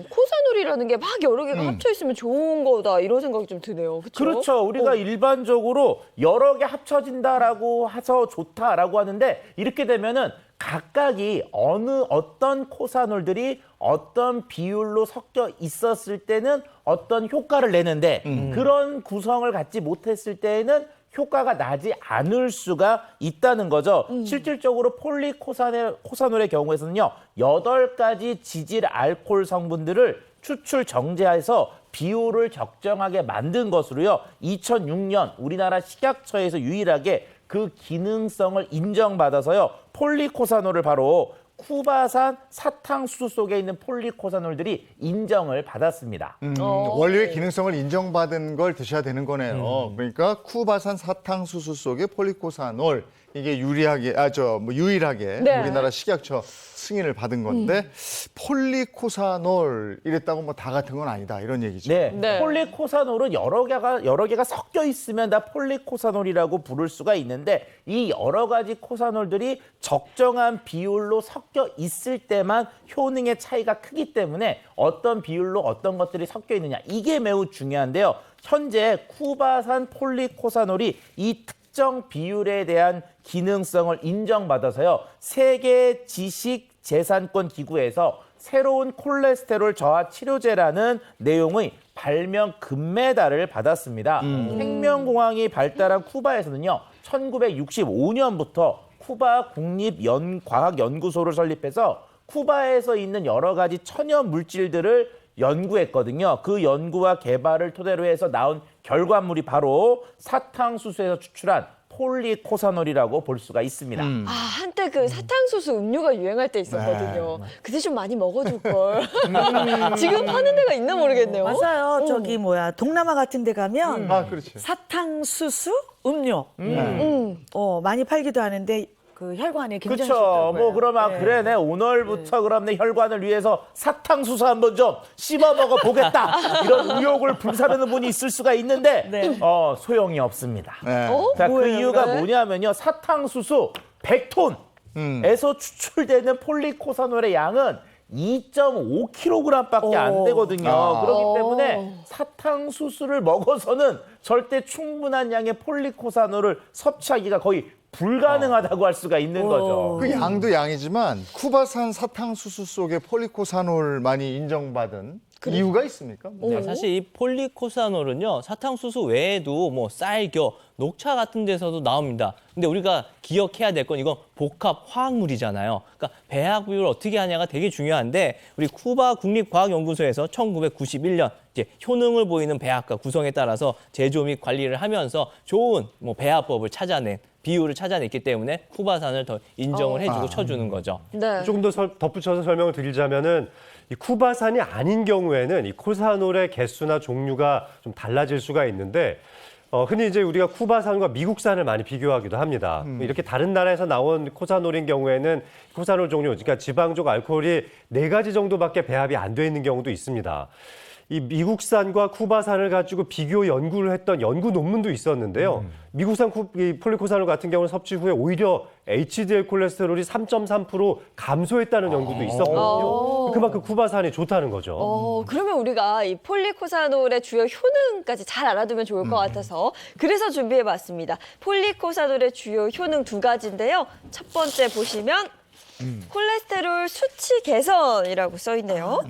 코사놀이라는 게 막 여러 개가 합쳐 있으면 좋은 거다 이런 생각이 좀 드네요. 그렇죠? 그렇죠. 우리가 일반적으로 여러 개 합쳐진다라고 해서 좋다라고 하는데 이렇게 되면은 각각이 어떤 코사놀들이 어떤 비율로 섞여 있었을 때는 어떤 효과를 내는데 그런 구성을 갖지 못했을 때에는 효과가 나지 않을 수가 있다는 거죠. 실질적으로 폴리코사놀의 경우에서는요. 8가지 지질 알코올 성분들을 추출 정제해서 비율을 적정하게 만든 것으로요. 2006년 우리나라 식약처에서 유일하게 그 기능성을 인정받아서요. 폴리코사놀을 바로 쿠바산 사탕수수 속에 있는 폴리코사놀들이 인정을 받았습니다. 원료의 기능성을 인정받은 걸 드셔야 되는 거네요. 그러니까 쿠바산 사탕수수 속에 폴리코사놀 이게 유일하게 네. 우리나라 식약처 승인을 받은 건데 폴리코사놀 이랬다고 뭐 다 같은 건 아니다 이런 얘기죠. 네. 네. 폴리코사놀은 여러 개가 섞여 있으면 다 폴리코사놀이라고 부를 수가 있는데 이 여러 가지 코사놀들이 적정한 비율로 섞여 있을 때만 효능의 차이가 크기 때문에 어떤 비율로 어떤 것들이 섞여 있느냐 이게 매우 중요한데요. 현재 쿠바산 폴리코사놀이 이 특정 비율에 대한 기능성을 인정받아서요. 세계 지식재산권 기구에서 새로운 콜레스테롤 저하 치료제라는 내용의 발명 금메달을 받았습니다. 혁명공황이 발달한 쿠바에서는요. 1965년부터 쿠바 국립과학연구소를 설립해서 쿠바에서 있는 여러 가지 천연 물질들을 연구했거든요. 그 연구와 개발을 토대로 해서 나온 결과물이 바로 사탕수수에서 추출한 폴리코사놀이라고 볼 수가 있습니다. 아, 한때 그 사탕수수 음료가 유행할 때 있었거든요. 그때 좀 많이 먹어줄 걸. 지금 파는 데가 있나 모르겠네요. 맞아요. 저기 뭐야 동남아 같은 데 가면 아, 그렇지. 사탕수수 음료 많이 팔기도 하는데 그 혈관에 굉장히 그렇죠. 좋다고요. 뭐 그러면 네. 그래 내 오늘부터 그럼 내 혈관을 위해서 사탕수수 한번 좀 씹어 먹어 보겠다. 이런 의욕을 불사르는 분이 있을 수가 있는데 네. 소용이 없습니다. 네. 자, 그 뭐예요, 이유가 그래? 뭐냐면요. 사탕수수 100톤에서 추출되는 폴리코사놀의 양은 2.5kg밖에 안 되거든요. 그렇기 때문에 사탕수수를 먹어서는 절대 충분한 양의 폴리코사놀을 섭취하기가 거의 불가능하다고 할 수가 있는 거죠. 그 양도 양이지만 쿠바산 사탕수수 속에 폴리코사놀만이 인정받은 이유가 있습니까? 네, 사실 이 폴리코사놀은요, 사탕수수 외에도 뭐 쌀겨, 녹차 같은 데서도 나옵니다. 근데 우리가 기억해야 될 건 이건 복합 화학물이잖아요. 그러니까 배합 비율을 어떻게 하냐가 되게 중요한데 우리 쿠바 국립과학연구소에서 1991년 이제 효능을 보이는 배합과 구성에 따라서 제조 및 관리를 하면서 좋은 뭐 배합법을 찾아낸 비율을 찾아냈기 때문에 쿠바산을 더 인정을 해주고 쳐주는 거죠. 네. 조금 더 덧붙여서 설명을 드리자면은 이 쿠바산이 아닌 경우에는 이 코사놀의 개수나 종류가 좀 달라질 수가 있는데 흔히 이제 우리가 쿠바산과 미국산을 많이 비교하기도 합니다. 이렇게 다른 나라에서 나온 코사놀인 경우에는 코사놀 종류, 그러니까 지방족 알코올이 4가지 정도밖에 배합이 안 돼 있는 경우도 있습니다. 이 미국산과 쿠바산을 가지고 비교 연구를 했던 연구 논문도 있었는데요. 미국산 이 폴리코사놀 같은 경우는 섭취 후에 오히려 HDL 콜레스테롤이 3.3% 감소했다는 연구도 있었거든요. 그만큼 쿠바산이 좋다는 거죠. 그러면 우리가 이 폴리코사놀의 주요 효능까지 잘 알아두면 좋을 것 같아서 그래서 준비해봤습니다. 폴리코사놀의 주요 효능 2가지인데요. 첫 번째 보시면 콜레스테롤 수치 개선이라고 써 있네요.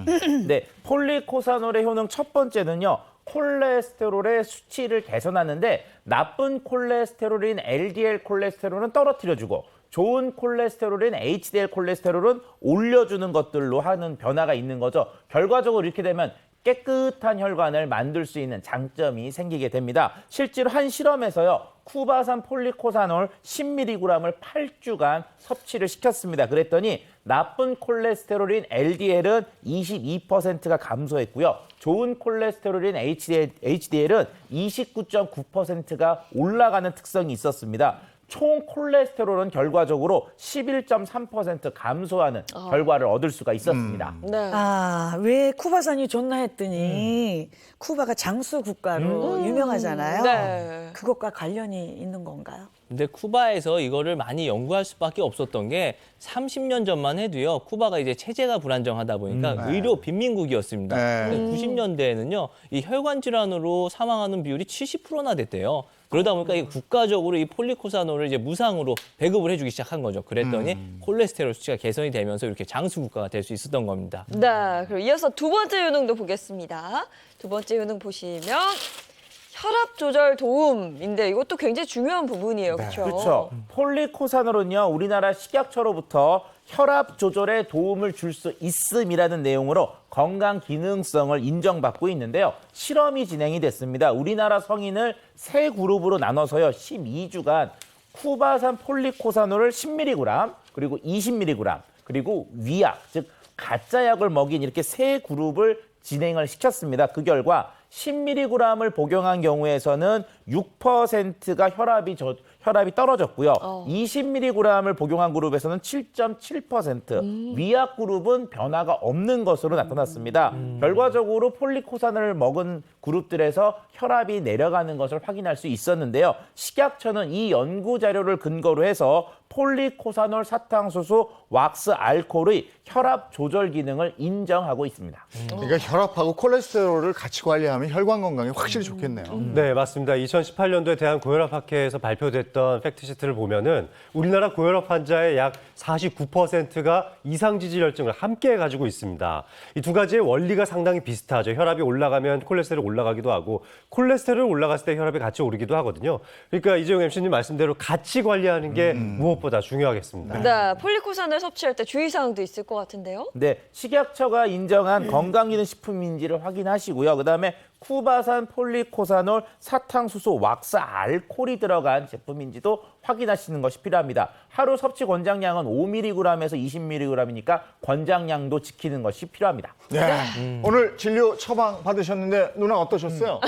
네, 폴리코사놀의 효능 첫 번째는요. 콜레스테롤의 수치를 개선하는데 나쁜 콜레스테롤인 LDL 콜레스테롤은 떨어뜨려주고 좋은 콜레스테롤인 HDL 콜레스테롤은 올려주는 것들로 하는 변화가 있는 거죠. 결과적으로 이렇게 되면 깨끗한 혈관을 만들 수 있는 장점이 생기게 됩니다. 실제로 한 실험에서요. 쿠바산 폴리코사놀 10mg을 8주간 섭취를 시켰습니다. 그랬더니 나쁜 콜레스테롤인 LDL은 22%가 감소했고요. 좋은 콜레스테롤인 HDL은 29.9%가 올라가는 특성이 있었습니다. 총 콜레스테롤은 결과적으로 11.3% 감소하는 결과를 얻을 수가 있었습니다. 네. 아, 왜 쿠바산이 좋나 했더니 쿠바가 장수 국가로 유명하잖아요. 네. 그것과 관련이 있는 건가요? 근데 쿠바에서 이거를 많이 연구할 수밖에 없었던 게 30년 전만 해도요. 쿠바가 이제 체제가 불안정하다 보니까 의료 빈민국이었습니다. 네. 근데 90년대에는요. 이 혈관 질환으로 사망하는 비율이 70%나 됐대요. 그러다 보니까 이 국가적으로 이 폴리코사놀을 이제 무상으로 배급을 해주기 시작한 거죠. 그랬더니 콜레스테롤 수치가 개선이 되면서 이렇게 장수 국가가 될 수 있었던 겁니다. 네. 그리고 이어서 2번째 효능도 보겠습니다. 2번째 효능 보시면 혈압 조절 도움인데 이것도 굉장히 중요한 부분이에요. 그렇죠? 그렇죠. 폴리코사놀은요. 우리나라 식약처로부터 혈압 조절에 도움을 줄 수 있음이라는 내용으로 건강 기능성을 인정받고 있는데요. 실험이 진행이 됐습니다. 우리나라 성인을 3그룹으로 나눠서요. 12주간 쿠바산 폴리코사놀을 10mg 그리고 20mg 그리고 위약 즉 가짜 약을 먹인 이렇게 3그룹을 진행을 시켰습니다. 그 결과 10mg을 복용한 경우에서는 6%가 혈압이 떨어졌고요. 20mg을 복용한 그룹에서는 7.7%, 위약 그룹은 변화가 없는 것으로 나타났습니다. 결과적으로 폴리코사놀을 먹은 그룹들에서 혈압이 내려가는 것을 확인할 수 있었는데요. 식약처는 이 연구 자료를 근거로 해서 폴리코사놀 사탕수수 왁스 알코올의 혈압 조절 기능을 인정하고 있습니다. 그러니까 혈압하고 콜레스테롤을 같이 관리하면 혈관 건강에 확실히 좋겠네요. 네, 맞습니다. 2018년도에 대한고혈압학회에서 발표됐던 팩트시트를 보면은 우리나라 고혈압 환자의 약 49%가 이상지질혈증을 함께 가지고 있습니다. 이 두 가지의 원리가 상당히 비슷하죠. 혈압이 올라가면 콜레스테롤이 올라가기도 하고 콜레스테롤이 올라갔을 때 혈압이 같이 오르기도 하거든요. 그러니까 이재용 MC님 말씀대로 같이 관리하는 게 무엇보다 무엇보다 중요하겠습니다. 네, 폴리코산을 섭취할 때 주의사항도 있을 것 같은데요. 네, 식약처가 인정한 건강기능식품인지를 확인하시고요. 그다음에 쿠바산 폴리코사놀 사탕수소 왁스 알코올이 들어간 제품인지도 확인하시는 것이 필요합니다. 하루 섭취 권장량은 5mg에서 20mg이니까 권장량도 지키는 것이 필요합니다. 네. 오늘 진료 처방 받으셨는데 누나 어떠셨어요?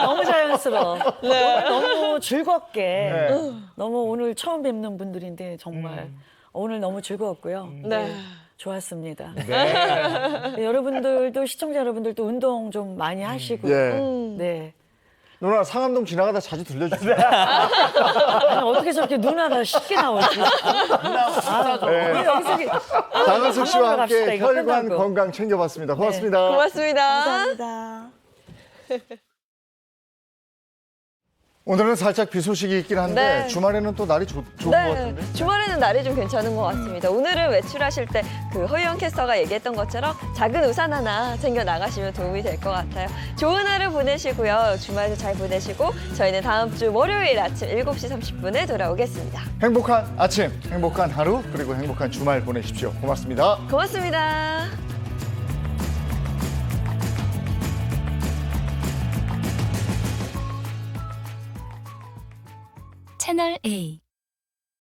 너무 자연스러워. 오늘 너무 즐겁게. 네. 너무 오늘 처음 뵙는 분들인데 정말 오늘 너무 즐거웠고요. 네. 좋았습니다. 네, 여러분들도 시청자 여러분들도 운동 좀 많이 하시고요. 예. 네. 누나 상암동 지나가다 자주 들려주세요. 아니, 어떻게 저렇게 누나가 쉽게 나오지? 네. 여기서 장은숙 씨와 밥 먹으러 갑시다, 함께 이거 혈관 끝나고. 건강 챙겨봤습니다. 고맙습니다. 고맙습니다. 감사합니다. 오늘은 살짝 비 소식이 있긴 한데 네. 주말에는 또 날이 좋은 것 같은데. 주말에는 날이 좀 괜찮은 것 같습니다. 오늘은 외출하실 때 그 허유영 캐스터가 얘기했던 것처럼 작은 우산 하나 챙겨 나가시면 도움이 될 것 같아요. 좋은 하루 보내시고요. 주말도 잘 보내시고 저희는 다음 주 월요일 아침 7시 30분에 돌아오겠습니다. 행복한 아침, 행복한 하루, 그리고 행복한 주말 보내십시오. 고맙습니다. 고맙습니다. 채널 A